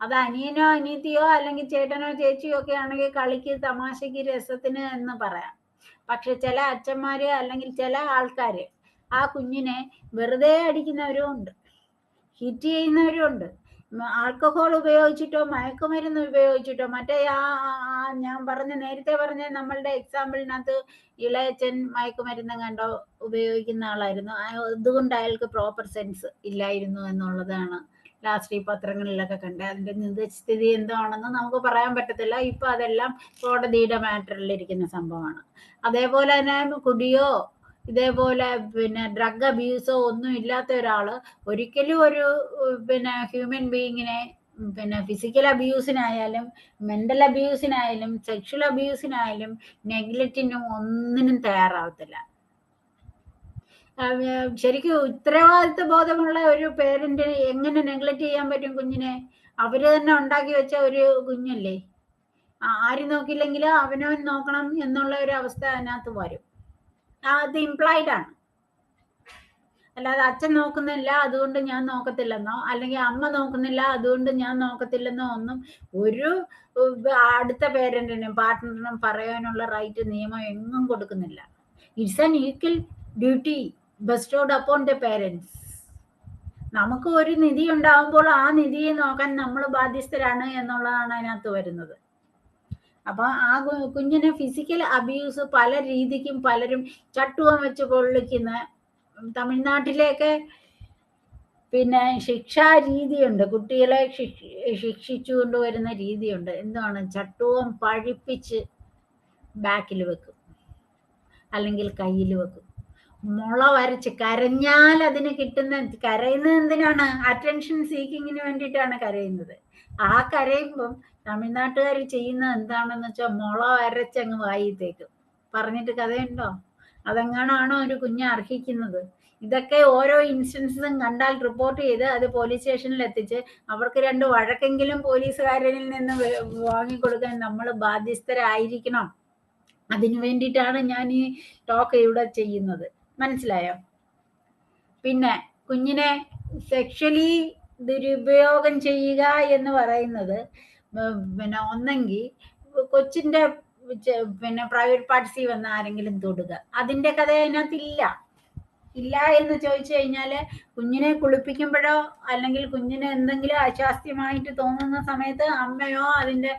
അത് അനിയനോ അനിയത്തിയോ അല്ലെങ്കിൽ ചേട്ടനോ ചേച്ചിയോ ഒക്കെ ആണെങ്കിൽ കളിക്ക് തമാശക്ക് രസത്തിന് എന്ന് പറയാം. പക്ഷെ ചില അച്ഛന്മാര് അല്ലെങ്കിൽ ചില ആൾക്കാര് ആ കുഞ്ഞിനെ വെറുതെ അടിക്കുന്നവരും ഉണ്ട്, ഹിറ്റ് ചെയ്യുന്നവരും ഉണ്ട്. ആൽക്കഹോൾ ഉപയോഗിച്ചിട്ടോ മയക്കുമരുന്ന് ഉപയോഗിച്ചിട്ടോ മറ്റേ ഞാൻ നേരത്തെ പറഞ്ഞ നമ്മളുടെ എക്സാമ്പിളിനകത്ത് ഇളയച്ചൻ മയക്കുമരുന്ന് കണ്ടോ ഉപയോഗിക്കുന്ന ആളായിരുന്നു. അതുകൊണ്ട് അയാൾക്ക് പ്രോപ്പർ സെൻസ് ഇല്ലായിരുന്നു എന്നുള്ളതാണ് ലാസ്റ്റ് ഈ പത്രങ്ങളിലൊക്കെ കണ്ടത്. അതിന്റെ നിജസ്ഥിതി എന്താണെന്ന് നമുക്ക് പറയാൻ പറ്റത്തില്ല. ഇപ്പൊ അതെല്ലാം കോടതിയുടെ മാറ്ററിലിരിക്കുന്ന സംഭവമാണ്. അതേപോലെ തന്നെ കുടിയോ ഇതേപോലെ പിന്നെ ഡ്രഗ് അബ്യൂസോ ഒന്നും ഇല്ലാത്ത ഒരാള് ഒരിക്കലും ഒരു പിന്നെ ഹ്യൂമൻ ബീയിങ്ങിനെ പിന്നെ ഫിസിക്കൽ അബ്യൂസിനായാലും മെന്റൽ അബ്യൂസിനായാലും സെക്ഷൽ അബ്യൂസിനായാലും നെഗ്ലക്റ്റിനും ഒന്നിനും തയ്യാറാവത്തില്ല. ശരിക്കും ഉത്തരവാദിത്വ ബോധമുള്ള ഒരു പേരന്റിന് എങ്ങനെ നെഗ്ലക്റ്റ് ചെയ്യാൻ പറ്റും കുഞ്ഞിനെ? അവര് തന്നെ ഉണ്ടാക്കി വെച്ച ഒരു കുഞ്ഞല്ലേ, ആരും നോക്കില്ലെങ്കിലും അവനവൻ നോക്കണം എന്നുള്ള ഒരു അവസ്ഥ അതിനകത്ത് വരും. അത് ഇംപ്ലൈഡ് ആണ്. അല്ലാതെ അച്ഛൻ നോക്കുന്നില്ല അതുകൊണ്ട് ഞാൻ നോക്കത്തില്ലെന്നോ അല്ലെങ്കിൽ അമ്മ നോക്കുന്നില്ല അതുകൊണ്ട് ഞാൻ നോക്കത്തില്ലെന്നോ ഒന്നും ഒരു അടുത്ത പേരന്റിനും പാർട്ട്ണറിനും പറയാനുള്ള റൈറ്റ് നിയമം എങ്ങും കൊടുക്കുന്നില്ല. It's an equal duty bestowed upon the parents. നമുക്ക് ഒരു നിധി ഉണ്ടാവുമ്പോൾ ആ നിധിയെ നോക്കാൻ നമ്മൾ ബാധ്യസ്ഥരാണ് എന്നുള്ളതാണ് അതിനകത്ത് വരുന്നത്. അപ്പൊ ആ കുഞ്ഞിന് ഫിസിക്കൽ അബ്യൂസ് പല രീതിക്കും പലരും ചട്ടുവം വെച്ച് പൊള്ളിക്കുന്ന, തമിഴ്നാട്ടിലേക്ക് പിന്നെ ശിക്ഷാ രീതിയുണ്ട്, കുട്ടികളെ ശിക്ഷിച്ചു കൊണ്ടുവരുന്ന രീതിയുണ്ട്. എന്താണ്? ചട്ടുവം പഴിപ്പിച്ച് ബാക്കിൽ വെക്കും അല്ലെങ്കിൽ കയ്യിൽ വെക്കും, മുള വരച്ച് കരഞ്ഞാൽ അതിന് കിട്ടുന്ന, കരയുന്നത് എന്തിനാണ്? അറ്റൻഷൻ സീക്കിങ്ങിന് വേണ്ടിയിട്ടാണ് കരയുന്നത്. ആ കരയുമ്പം തമിഴ്നാട്ടുകാർ ചെയ്യുന്നത് എന്താണെന്ന് വെച്ചാൽ മുള വരച്ചങ്ങ് വായിത്തേക്കും. പറഞ്ഞിട്ട് കഥയുണ്ടോ? അതെങ്ങാണാണോ ഒരു കുഞ്ഞ് അർഹിക്കുന്നത്? ഇതൊക്കെ ഓരോ ഇൻസ്റ്റൻസും കണ്ടാൽ റിപ്പോർട്ട് ചെയ്ത് അത് പോലീസ് സ്റ്റേഷനിൽ എത്തിച്ച് അവർക്ക് 2 വഴക്കെങ്കിലും പോലീസുകാരിൽ നിന്ന് വാങ്ങിക്കൊടുക്കാൻ നമ്മൾ ബാധ്യസ്ഥരായിരിക്കണം. അതിനു വേണ്ടിയിട്ടാണ് ഞാൻ ഈ ടോക്ക് ഇവിടെ ചെയ്യുന്നത്. മനസ്സിലായോ? പിന്നെ കുഞ്ഞിനെ സെക്ഷലി ദുരുപയോഗം ചെയ്യുക എന്ന് പറയുന്നത് പിന്നെ ഒന്നെങ്കിൽ കൊച്ചിൻ്റെ പിന്നെ പ്രൈവറ്റ് പാർട്സിൽ വന്ന് ആരെങ്കിലും തൊടുക. അതിൻ്റെ കഥ അതിനകത്തില്ല. ഇല്ല എന്ന് ചോദിച്ചു കഴിഞ്ഞാൽ കുഞ്ഞിനെ കുളിപ്പിക്കുമ്പോഴോ അല്ലെങ്കിൽ കുഞ്ഞിന് എന്തെങ്കിലും അശാസ്ത്യമായിട്ട് തോന്നുന്ന സമയത്ത് അമ്മയോ അതിൻ്റെ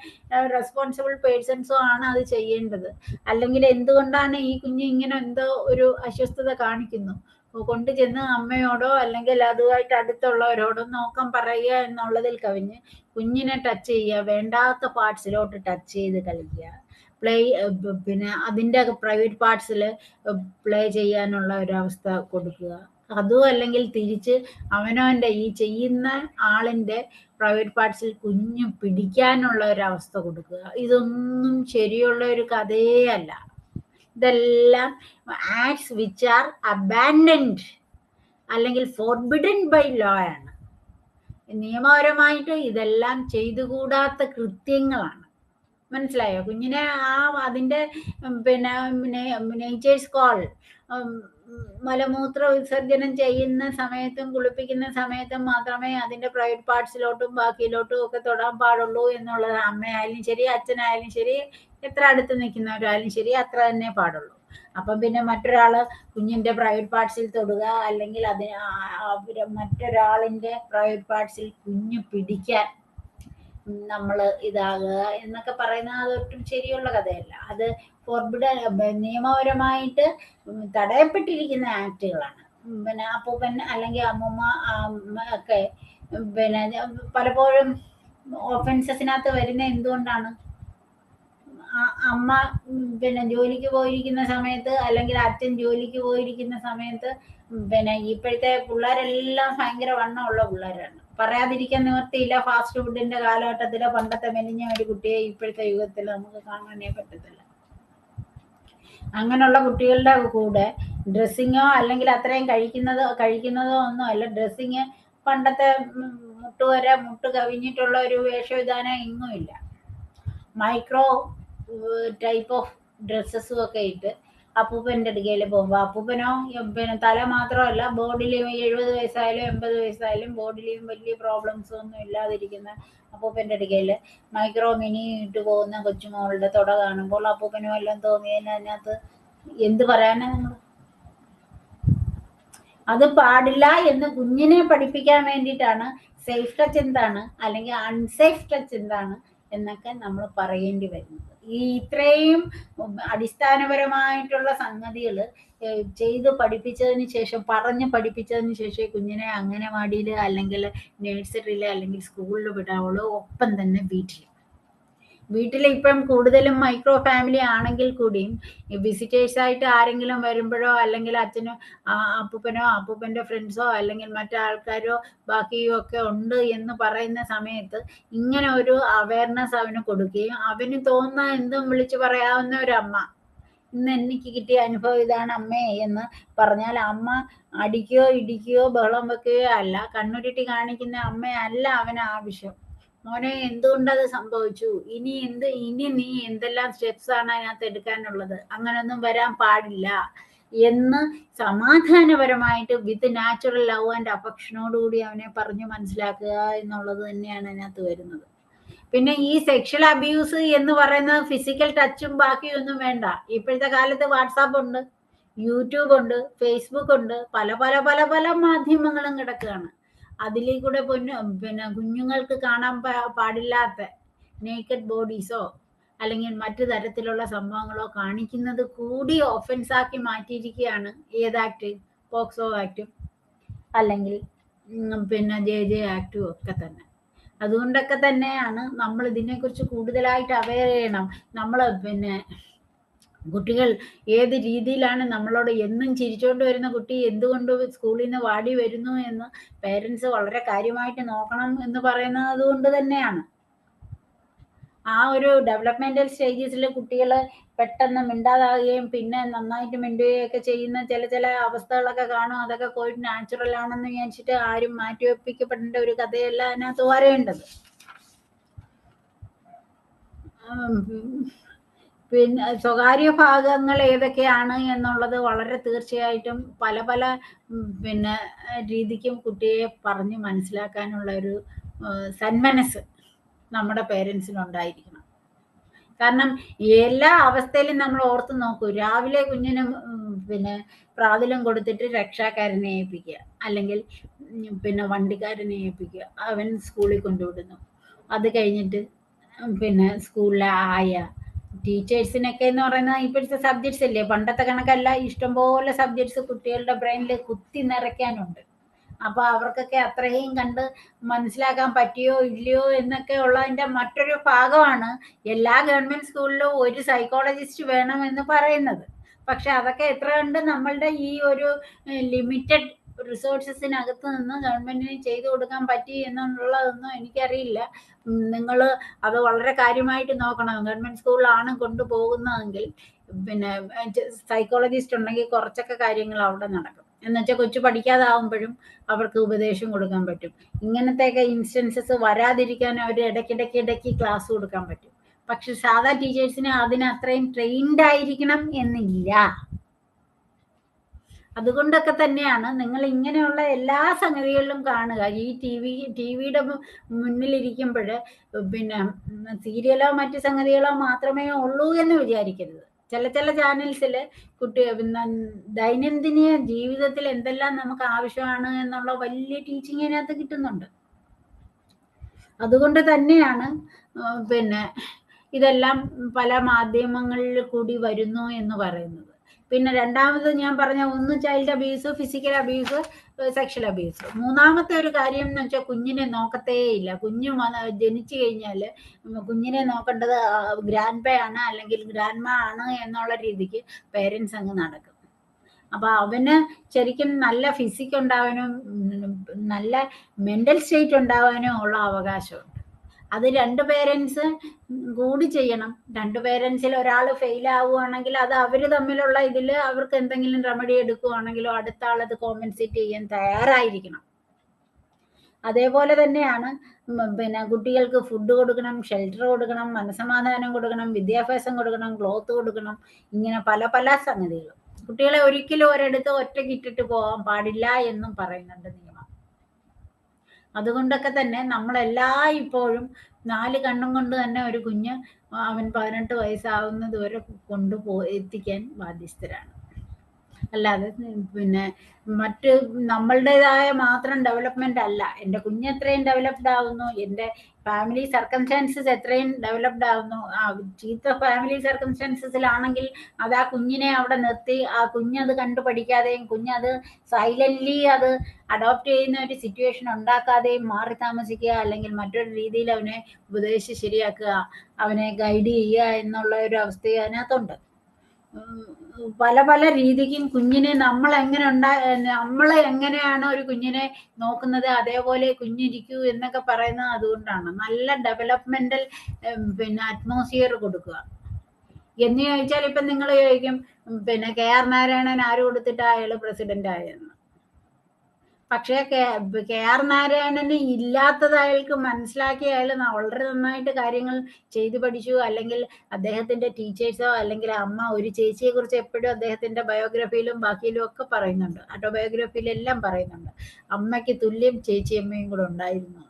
റെസ്പോൺസിബിൾ പേഴ്സൺസോ ആണ് അത് ചെയ്യേണ്ടത്. അല്ലെങ്കിൽ എന്തുകൊണ്ടാണ് ഈ കുഞ്ഞ് ഇങ്ങനെ എന്തോ ഒരു അസ്വസ്ഥത കാണിക്കുന്നു, കൊണ്ടു ചെന്ന് അമ്മയോടോ അല്ലെങ്കിൽ അതുമായിട്ട് അടുത്തുള്ളവരോടോ നോക്കാൻ പറയുക എന്നുള്ളതിൽ കവിഞ്ഞ് കുഞ്ഞിനെ ടച്ച് ചെയ്യുക, വേണ്ടാത്ത പാർട്സിലോട്ട് ടച്ച് ചെയ്ത് കളിക്കുക, പിന്നെ അതിൻ്റെ പ്രൈവറ്റ് പാർട്സിൽ പ്ലേ ചെയ്യാനുള്ള ഒരവസ്ഥ കൊടുക്കുക. അതും അല്ലെങ്കിൽ തിരിച്ച് അവനവൻ്റെ ഈ ചെയ്യുന്ന ആളിൻ്റെ പ്രൈവറ്റ് പാർട്സിൽ കുഞ്ഞ് പിടിക്കാനുള്ള ഒരവസ്ഥ കൊടുക്കുക. ഇതൊന്നും ശരിയുള്ള ഒരു കഥയേ അല്ല. ഇതെല്ലാം ആക്ട്സ് വിച്ച് ആർ അബാൻഡൻഡ് അല്ലെങ്കിൽ ഫോർബിഡൻ ബൈ ലോ ആണ്. നിയമപരമായിട്ട് ഇതെല്ലാം ചെയ്തുകൂടാത്ത കൃത്യങ്ങളാണ്. മനസ്സിലായോ? കുഞ്ഞിനെ അതിൻ്റെ പിന്നെ നേച്ചേഴ്സ് കോൾ മലമൂത്ര വിസർജനം ചെയ്യുന്ന സമയത്തും കുളിപ്പിക്കുന്ന സമയത്തും മാത്രമേ അതിൻ്റെ പ്രൈവറ്റ് പാർട്സിലോട്ടും ബാക്കിയിലോട്ടും ഒക്കെ തൊടാൻ പാടുള്ളൂ എന്നുള്ളത്. അമ്മയായാലും ശരി, അച്ഛനായാലും ശരി, എത്ര അടുത്ത് നിൽക്കുന്നവരായാലും ശരി, അത്ര തന്നെ പാടുള്ളൂ. അപ്പം പിന്നെ മറ്റൊരാൾ കുഞ്ഞിൻ്റെ പ്രൈവറ്റ് പാർട്സിൽ തൊടുക അല്ലെങ്കിൽ മറ്റൊരാളിൻ്റെ പ്രൈവറ്റ് പാർട്സിൽ കുഞ്ഞ് പിടിക്കാൻ നമ്മൾ ഇതാകുക എന്നൊക്കെ പറയുന്നത് അതൊട്ടും ശരിയുള്ള കഥയല്ല. അത് ഫോർബിഡൻ, നിയമപരമായിട്ട് തടയപ്പെട്ടിരിക്കുന്ന ആക്ടുകളാണ്. പിന്നെ അപ്പൂപ്പൻ അല്ലെങ്കിൽ അമ്മൂമ്മ ഒക്കെ പിന്നെ പലപ്പോഴും ഒഫൻസസിനകത്ത് വരുന്ന എന്തുകൊണ്ടാണ്? അമ്മ പിന്നെ ജോലിക്ക് പോയിരിക്കുന്ന സമയത്ത് അല്ലെങ്കിൽ അച്ഛൻ ജോലിക്ക് പോയിരിക്കുന്ന സമയത്ത് പിന്നെ ഇപ്പോഴത്തെ പിള്ളേരെല്ലാം ഭയങ്കര വണ്ണമുള്ള പിള്ളേരാണ്. പറയാതിരിക്കാൻ നിവർത്തിയില്ല. ഫാസ്റ്റ് ഫുഡിന്റെ കാലഘട്ടത്തിലെ പണ്ടത്തെ മെലിഞ്ഞ ഒരു കുട്ടിയെ ഇപ്പോഴത്തെ യുഗത്തിൽ നമുക്ക് കാണാനേ പറ്റത്തില്ല. അങ്ങനെയുള്ള കുട്ടികളുടെ കൂടെ ഡ്രസ്സിങ്ങോ അല്ലെങ്കിൽ അത്രയും കഴിക്കുന്നതോ ഒന്നും അല്ല. ഡ്രസ്സിങ് പണ്ടത്തെ മുട്ട് കവിഞ്ഞിട്ടുള്ള ഒരു വേഷവിധാനം എങ്ങും ഇല്ല. മൈക്രോ ടൈപ്പ് ഓഫ് ഡ്രസ്സസും ഒക്കെ ഇട്ട് അപ്പൂപ്പൻ്റെ അടുക്കൽ പോകുമ്പോൾ അപ്പൂപ്പനോ പിന്നെ തല മാത്രമല്ല ബോഡിയിലും 70 വയസ്സായാലും 80 വയസ്സായാലും ബോഡിയിലും വലിയ പ്രോബ്ലംസ് ഒന്നും ഇല്ലാതിരിക്കുന്ന അപ്പൂപ്പൻ്റെ അടുക്കൽ മൈക്രോ മിനി ഇട്ട് പോകുന്ന കൊച്ചുമോളുടെ തുട കാണുമ്പോൾ അപ്പൂപ്പനും എല്ലാം തോന്നിയതിന് അതിനകത്ത് എന്ത് പറയാനാ നമ്മൾ? അത് പാടില്ല എന്ന് കുഞ്ഞിനെ പഠിപ്പിക്കാൻ വേണ്ടിയിട്ടാണ് സേഫ് ടച്ച് എന്താണ് അല്ലെങ്കിൽ അൺസേഫ് ടച്ച് എന്താണ് എന്നൊക്കെ നമ്മൾ പറയേണ്ടി വരുന്നത്. ഈ ഇത്രയും അടിസ്ഥാനപരമായിട്ടുള്ള സംഗതികൾ ചെയ്ത് പഠിപ്പിച്ചതിന് ശേഷം, പറഞ്ഞ് പഠിപ്പിച്ചതിന് ശേഷം കുഞ്ഞിനെ അംഗനവാടിയിൽ അല്ലെങ്കിൽ നഴ്സറിയിൽ അല്ലെങ്കിൽ സ്കൂളിൽ വിടാവുള്ളൂ. ഒപ്പം തന്നെ വീട്ടിൽ ഇപ്പം കൂടുതലും മൈക്രോ ഫാമിലി ആണെങ്കിൽ കൂടിയും വിസിറ്റേഴ്സായിട്ട് ആരെങ്കിലും വരുമ്പോഴോ അല്ലെങ്കിൽ അച്ഛനോ അപ്പൂപ്പനോ അപ്പൂപ്പൻ്റെ ഫ്രണ്ട്സോ അല്ലെങ്കിൽ മറ്റാൾക്കാരോ ബാക്കിയോ ഒക്കെ ഉണ്ട് എന്ന് പറയുന്ന സമയത്ത് ഇങ്ങനെ ഒരു അവയർനെസ് അവന് കൊടുക്കുകയും അവന് തോന്നുന്ന എന്തും വിളിച്ചു പറയാവുന്ന ഒരു അമ്മ, ഇന്ന് എനിക്ക് കിട്ടിയ അനുഭവം ഇതാണ് അമ്മേ എന്ന് പറഞ്ഞാൽ അമ്മ അടിക്കുകയോ ഇടിക്കുകയോ ബഹളം വെക്കുകയോ അല്ല, കണ്ണുരുട്ടി കാണിക്കുന്ന അമ്മയല്ല അവന് ആവശ്യം. മോനെ എന്തുകൊണ്ടത് സംഭവിച്ചു, ഇനി നീ എന്തെല്ലാം സ്റ്റെപ്സ് ആണ് അതിനകത്ത് എടുക്കാനുള്ളത്, അങ്ങനൊന്നും വരാൻ പാടില്ല എന്ന് സമാധാനപരമായിട്ട് വിത്ത് നാച്ചുറൽ ലവ് ആൻഡ് അഫക്ഷനോടുകൂടി അവനെ പറഞ്ഞു മനസ്സിലാക്കുക എന്നുള്ളത് തന്നെയാണ് അതിനകത്ത് വരുന്നത്. പിന്നെ ഈ സെക്ഷൽ അബ്യൂസ് എന്ന് പറയുന്നത് ഫിസിക്കൽ ടച്ചും ബാക്കിയൊന്നും വേണ്ട. ഇപ്പോഴത്തെ കാലത്ത് വാട്സാപ്പ് ഉണ്ട്, യൂട്യൂബ് ഉണ്ട്, ഫേസ്ബുക്ക് ഉണ്ട്, പല പല പല പല മാധ്യമങ്ങളും കിടക്കുകയാണ്. അതിലേക്കൂടെ പിന്നെ കുഞ്ഞുങ്ങൾക്ക് കാണാൻ പാടില്ലാത്ത നേക്കഡ് ബോഡീസോ അല്ലെങ്കിൽ മറ്റു തരത്തിലുള്ള സംഭവങ്ങളോ കാണിക്കുന്നത് കൂടി ഒഫൻസാക്കി മാറ്റിയിരിക്കുകയാണ്. ഏത് ആക്ട്? പോക്സോ ആക്റ്റും അല്ലെങ്കിൽ പിന്നെ JJ ആക്റ്റും ഒക്കെ തന്നെ. അതുകൊണ്ടൊക്കെ തന്നെയാണ് നമ്മൾ ഇതിനെക്കുറിച്ച് കൂടുതലായിട്ട് അവെയർ ചെയ്യണം. നമ്മൾ പിന്നെ കുട്ടികൾ ഏത് രീതിയിലാണ് നമ്മളോട് എന്നും ചിരിച്ചുകൊണ്ട് വരുന്ന കുട്ടി എന്തുകൊണ്ട് സ്കൂളിൽ നിന്ന് വാടി വരുന്നു എന്ന് പേരൻസ് വളരെ കാര്യമായിട്ട് നോക്കണം എന്ന് പറയുന്നത് അതുകൊണ്ട് തന്നെയാണ്. ആ ഒരു ഡെവലപ്മെന്റൽ സ്റ്റേജസിൽ കുട്ടികൾ പെട്ടെന്ന് മിണ്ടാതാകുകയും പിന്നെ നന്നായിട്ട് മിണ്ടുകയൊക്കെ ചെയ്യുന്ന ചില അവസ്ഥകളൊക്കെ കാണും. അതൊക്കെ കോവിഡ് നാച്ചുറൽ ആണെന്ന് വിചാരിച്ചിട്ട് ആരും മാറ്റിവെപ്പിക്കപ്പെടേണ്ട ഒരു കഥയല്ല അതിനകത്ത് വരേണ്ടത്. പിന്നെ സ്വകാര്യ ഭാഗങ്ങൾ ഏതൊക്കെയാണ് എന്നുള്ളത് വളരെ തീർച്ചയായിട്ടും പല പിന്നെ രീതിക്കും കുട്ടിയെ പറഞ്ഞ് മനസ്സിലാക്കാനുള്ള ഒരു സന്മനസ് നമ്മുടെ പേരൻസിനുണ്ടായിരിക്കണം. കാരണം എല്ലാ അവസ്ഥയിലും നമ്മൾ ഓർത്ത് നോക്കൂ, രാവിലെ കുഞ്ഞിന് പിന്നെ പ്രാതലും കൊടുത്തിട്ട് രക്ഷാക്കാരനെ ഏൽപ്പിക്കുക, അല്ലെങ്കിൽ പിന്നെ വണ്ടിക്കാരനെ ഏൽപ്പിക്കുക, അവൻ സ്കൂളിൽ കൊണ്ടുവിടുന്നു. അത് കഴിഞ്ഞിട്ട് പിന്നെ സ്കൂളിലെ ആയ ടീച്ചേഴ്സിനൊക്കെ എന്ന് പറയുന്നത് ഇപ്പോഴത്തെ സബ്ജക്ട്സ് അല്ലേ, പണ്ടത്തെ കണക്കല്ല. ഇഷ്ടംപോലെ സബ്ജക്ട്സ് കുട്ടികളുടെ ബ്രെയിനിൽ കുത്തി നിറയ്ക്കാനുണ്ട്. അപ്പൊ അവർക്കൊക്കെ അത്രയും കണ്ട് മനസ്സിലാക്കാൻ പറ്റിയോ ഇല്ലയോ എന്നൊക്കെ ഉള്ളതിന്റെ മറ്റൊരു ഭാഗമാണ് എല്ലാ ഗവൺമെന്റ് സ്കൂളിലും ഒരു സൈക്കോളജിസ്റ്റ് വേണമെന്ന് പറയുന്നത്. പക്ഷെ അതൊക്കെ എത്ര കണ്ട് നമ്മളുടെ ഈ ഒരു ലിമിറ്റഡ് റിസോഴ്സസിനകത്ത് നിന്ന് ഗവൺമെന്റിന് ചെയ്തു കൊടുക്കാൻ പറ്റി എന്നുള്ളതൊന്നും എനിക്കറിയില്ല. നിങ്ങൾ അത് വളരെ കാര്യമായിട്ട് നോക്കണം. ഗവൺമെന്റ് സ്കൂളിലാണ് കൊണ്ടുപോകുന്നതെങ്കിൽ പിന്നെ സൈക്കോളജിസ്റ്റ് ഉണ്ടെങ്കിൽ കുറച്ചൊക്കെ കാര്യങ്ങൾ അവിടെ നടക്കും. എന്നുവെച്ചാൽ കൊച്ചു പഠിക്കാതാവുമ്പോഴും അവർക്ക് ഉപദേശം കൊടുക്കാൻ പറ്റും. ഇങ്ങനത്തെയൊക്കെ ഇൻസ്റ്റൻസസ് വരാതിരിക്കാൻ അവർ ഇടയ്ക്കിടയ്ക്ക് ക്ലാസ് കൊടുക്കാൻ പറ്റും. പക്ഷെ സാധാ ടീച്ചേഴ്സിന് അതിന് അത്രയും ട്രെയിൻഡ് ആയിരിക്കണം എന്നില്ല. അതുകൊണ്ടൊക്കെ തന്നെയാണ് നിങ്ങൾ ഇങ്ങനെയുള്ള എല്ലാ സംഗതികളിലും കാണുക. ഈ ടിവിയുടെ മുന്നിലിരിക്കുമ്പോൾ പിന്നെ സീരിയലോ മറ്റു സംഗതികളോ മാത്രമേ ഉള്ളൂ എന്ന് വിചാരിക്കരുത്. ചില ചാനൽസിൽ കുട്ടി പിന്നെ ദൈനംദിന ജീവിതത്തിൽ എന്തെല്ലാം നമുക്ക് ആവശ്യമാണ് എന്നുള്ള വലിയ ടീച്ചിങ് അതിനകത്ത് കിട്ടുന്നുണ്ട്. അതുകൊണ്ട് തന്നെയാണ് പിന്നെ ഇതെല്ലാം പല മാധ്യമങ്ങളിൽ കൂടി വരുന്നു എന്ന് പറയുന്നത്. പിന്നെ രണ്ടാമത് ഞാൻ പറഞ്ഞ ഒന്ന് child abuse, physical abuse, sexual abuse. മൂന്നാമത്തെ ഒരു കാര്യം എന്ന് വെച്ചാൽ കുഞ്ഞിനെ നോക്കത്തേയില്ല. കുഞ്ഞ് ജനിച്ചു കഴിഞ്ഞാൽ കുഞ്ഞിനെ നോക്കേണ്ടത് ഗ്രാൻഡ് പേ ആണ് അല്ലെങ്കിൽ ഗ്രാൻഡ് മാ ആണ് എന്നുള്ള രീതിക്ക് പേരൻസ് അങ്ങ് നടക്കും. അപ്പൊ അവന് ശരിക്കും നല്ല ഫിസിക് ഉണ്ടാവാനും നല്ല മെന്റൽ സ്റ്റേറ്റ് ഉണ്ടാവാനും ഉള്ള അവകാശമുണ്ട്. അത് രണ്ട് പേരൻസ് കൂടി ചെയ്യണം. രണ്ട് പേരൻസിൽ ഒരാൾ ഫെയിൽ ആവുകയാണെങ്കിൽ അത് അവർ തമ്മിലുള്ള ഇതിൽ അവർക്ക് എന്തെങ്കിലും റെമഡി എടുക്കുകയാണെങ്കിലോ അടുത്ത ആളത് കോമ്പൻസേറ്റ് ചെയ്യാൻ തയ്യാറായിരിക്കണം. അതേപോലെ തന്നെയാണ് പിന്നെ കുട്ടികൾക്ക് ഫുഡ് കൊടുക്കണം, ഷെൽട്ടർ കൊടുക്കണം, മനസ്സമാധാനം കൊടുക്കണം, വിദ്യാഭ്യാസം കൊടുക്കണം, ക്ലോത്ത് കൊടുക്കണം. ഇങ്ങനെ പല സംഗതികളും. കുട്ടികളെ ഒരിക്കലും ഒരിടത്ത് ഒറ്റയ്ക്ക് ഇട്ടിട്ട് പോകാൻ പാടില്ല എന്നും പറയുന്നുണ്ട് നിയമം. അതുകൊണ്ടൊക്കെ തന്നെ ഇപ്പോഴും 4 കണ്ണും കൊണ്ട് തന്നെ ഒരു കുഞ്ഞ് അവൻ 18 വയസ്സാവുന്നത് വരെ എത്തിക്കാൻ ബാധ്യസ്ഥരാണ്. അല്ലാതെ പിന്നെ മറ്റ് നമ്മളുടേതായ മാത്രം ഡെവലപ്മെന്റ് അല്ല. എൻ്റെ കുഞ്ഞ് എത്രയും ഡെവലപ്ഡ് ആവുന്നു, എൻ്റെ ഫാമിലി സർക്കംസ്റ്റാൻസസ് എത്രയും ഡെവലപ്ഡ് ആവുന്നു. ചീത്ത ഫാമിലി സർക്കംസ്റ്റാൻസസിലാണെങ്കിൽ അത് ആ കുഞ്ഞിനെ അവിടെ നിർത്തി ആ കുഞ്ഞത് കണ്ടു പഠിക്കാതെയും കുഞ്ഞത് സൈലന്റ്ലി അത് അഡോപ്റ്റ് ചെയ്യുന്ന ഒരു സിറ്റുവേഷൻ ഉണ്ടാക്കാതെയും മാറി താമസിക്കുക, അല്ലെങ്കിൽ മറ്റൊരു രീതിയിൽ അവനെ ഉപദേശിച്ച് ശരിയാക്കുക, അവനെ ഗൈഡ് ചെയ്യുക എന്നുള്ള ഒരു അവസ്ഥ അതിനകത്തുണ്ട്. പല രീതിക്കും കുഞ്ഞിനെ നമ്മൾ എങ്ങനെയാണ് ഒരു കുഞ്ഞിനെ നോക്കുന്നത് അതേപോലെ കുഞ്ഞിരിക്കൂ എന്നൊക്കെ പറയുന്നത് അതുകൊണ്ടാണ്. നല്ല ഡെവലപ്മെന്റൽ പിന്നെ അറ്റ്മോസ്ഫിയർ കൊടുക്കുക എന്ന് ചോദിച്ചാൽ ഇപ്പം നിങ്ങൾ ചോദിക്കും പിന്നെ KR നാരായണൻ ആര് കൊടുത്തിട്ട് അയാൾ പ്രസിഡന്റ് ആയെന്ന്. പക്ഷേ KR നാരായണന് ഇല്ലാത്തത് അയാൾക്ക് മനസ്സിലാക്കി അയാൾ വളരെ നന്നായിട്ട് കാര്യങ്ങൾ ചെയ്തു പഠിച്ചു. അല്ലെങ്കിൽ അദ്ദേഹത്തിന്റെ ടീച്ചേഴ്സോ അല്ലെങ്കിൽ അമ്മ ഒരു ചേച്ചിയെ കുറിച്ച് എപ്പോഴും അദ്ദേഹത്തിന്റെ ബയോഗ്രഫിയിലും ബാക്കിയിലും ഒക്കെ പറയുന്നുണ്ട്, ഓട്ടോബയോഗ്രഫിയിലെല്ലാം പറയുന്നുണ്ട്, അമ്മയ്ക്ക് തുല്യം ചേച്ചിയമ്മയും കൂടെ ഉണ്ടായിരുന്നു,